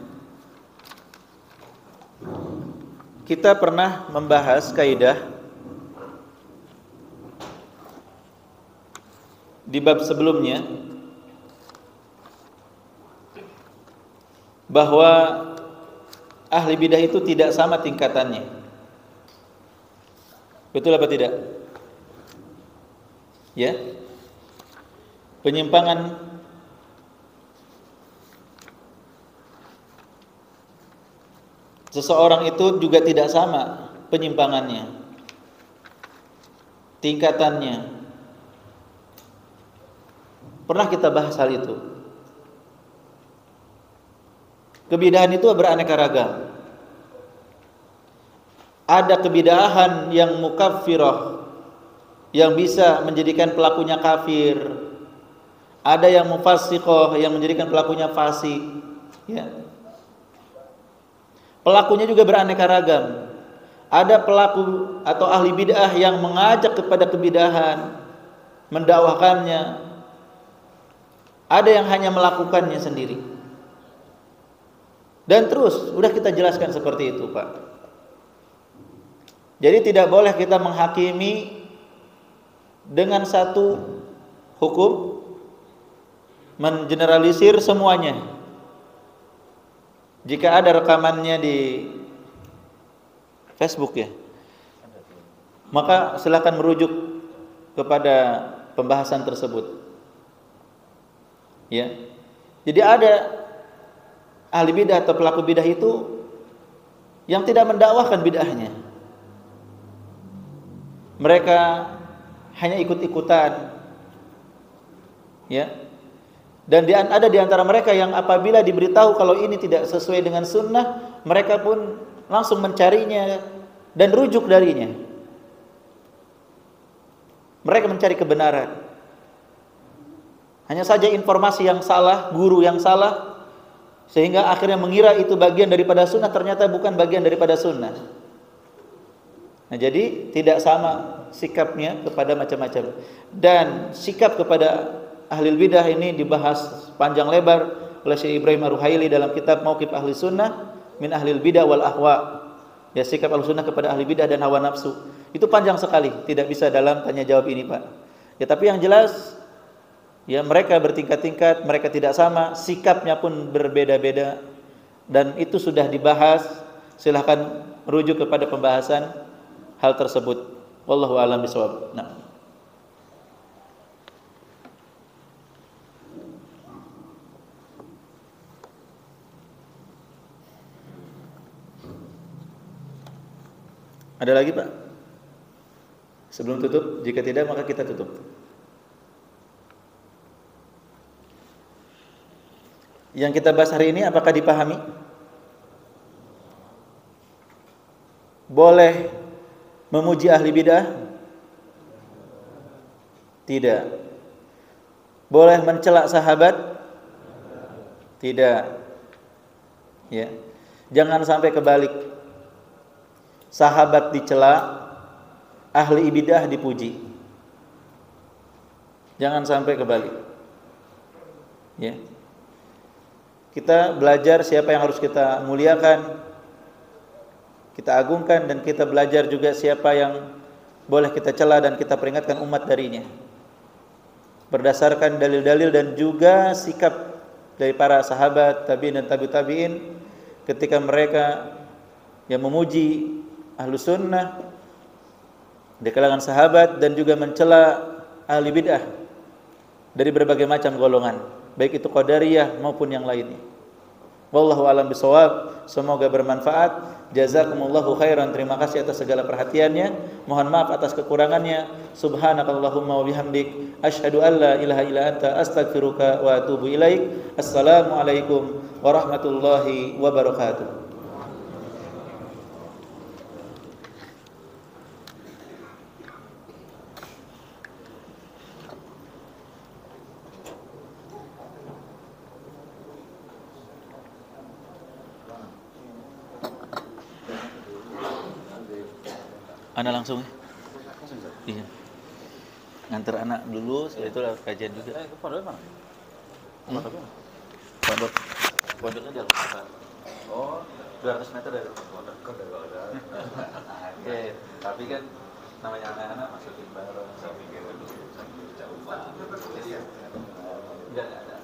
Kita pernah membahas kaidah di bab sebelumnya bahwa ahli bidah itu tidak sama tingkatannya. Betul apa tidak? Ya. Penyimpangan seseorang itu juga tidak sama penyimpangannya, tingkatannya. Pernah kita bahas hal itu. Kebidahan itu beraneka ragam. Ada kebidahan yang mukaffirah, yang bisa menjadikan pelakunya kafir. Ada yang mufassiqah, yang menjadikan pelakunya fasik, ya. Pelakunya juga beraneka ragam. Ada pelaku atau ahli bid'ah yang mengajak kepada kebidahan, mendakwahkannya. Ada yang hanya melakukannya sendiri. Dan terus, sudah kita jelaskan seperti itu, Pak. Jadi tidak boleh kita menghakimi dengan satu hukum, mengeneralisir semuanya. Jika ada rekamannya di Facebook, ya, maka silakan merujuk kepada pembahasan tersebut. Ya. Jadi ada ahli bidah atau pelaku bidah itu yang tidak mendakwahkan bid'ahnya. Mereka hanya ikut-ikutan. Ya. Dan ada di antara mereka yang apabila diberitahu kalau ini tidak sesuai dengan sunnah, mereka pun langsung mencarinya dan rujuk darinya. Mereka mencari kebenaran. Hanya saja informasi yang salah, guru yang salah, sehingga akhirnya mengira itu bagian daripada sunnah, ternyata bukan bagian daripada sunnah. Nah, jadi tidak sama sikapnya kepada macam-macam. Dan sikap kepada ahli bidah ini dibahas panjang lebar oleh Syekh Ibrahim Ar-Ruhaili dalam kitab Mauqif Ahli Sunnah min Ahlil Bidah wal Ahwa. Ya, sikap ahli sunnah kepada ahli bidah dan hawa nafsu. Itu panjang sekali, tidak bisa dalam tanya jawab ini, Pak. Ya, tapi yang jelas, ya, mereka bertingkat-tingkat, mereka tidak sama, sikapnya pun berbeda-beda, dan itu sudah dibahas. Silahkan merujuk kepada pembahasan hal tersebut. Wallahu a'lam bishawab. Nah. Ada lagi, Pak? Sebelum tutup, jika tidak maka kita tutup. Yang kita bahas hari ini apakah dipahami? Boleh memuji ahli bidah? Tidak. Boleh mencela sahabat? Tidak. Ya. Jangan sampai kebalik. Sahabat dicela, ahli bidah dipuji. Jangan sampai kebalik. Ya. Kita belajar siapa yang harus kita muliakan, kita agungkan, dan kita belajar juga siapa yang boleh kita cela dan kita peringatkan umat darinya. Berdasarkan dalil-dalil dan juga sikap dari para sahabat, tabi'in dan tabi'in ketika mereka yang memuji ahlu sunnah di kalangan sahabat dan juga mencela ahli bid'ah dari berbagai macam golongan, baik itu qadariyah maupun yang lainnya. Wallahu a'lam bishawab. Semoga bermanfaat. Jazakumullahu khairan. Terima kasih atas segala perhatiannya. Mohon maaf atas kekurangannya. Subhanakallahumma wa bihamdik asyhadu an la ilaha illa anta astaghfiruka wa atubu ilaik. Assalamualaikum warahmatullahi wabarakatuh. Ana langsung ya? Iya. Nganter anak dulu, setelah itu lewat kajian juga. Pondok mana? Pondok. Pondoknya di Al-Fatah. Oh, 200 meter dari pondok. Oke, tapi kan namanya anak-anak masukin bareng, saya pikir dulu, jauh. Jadi ya, enggak ada.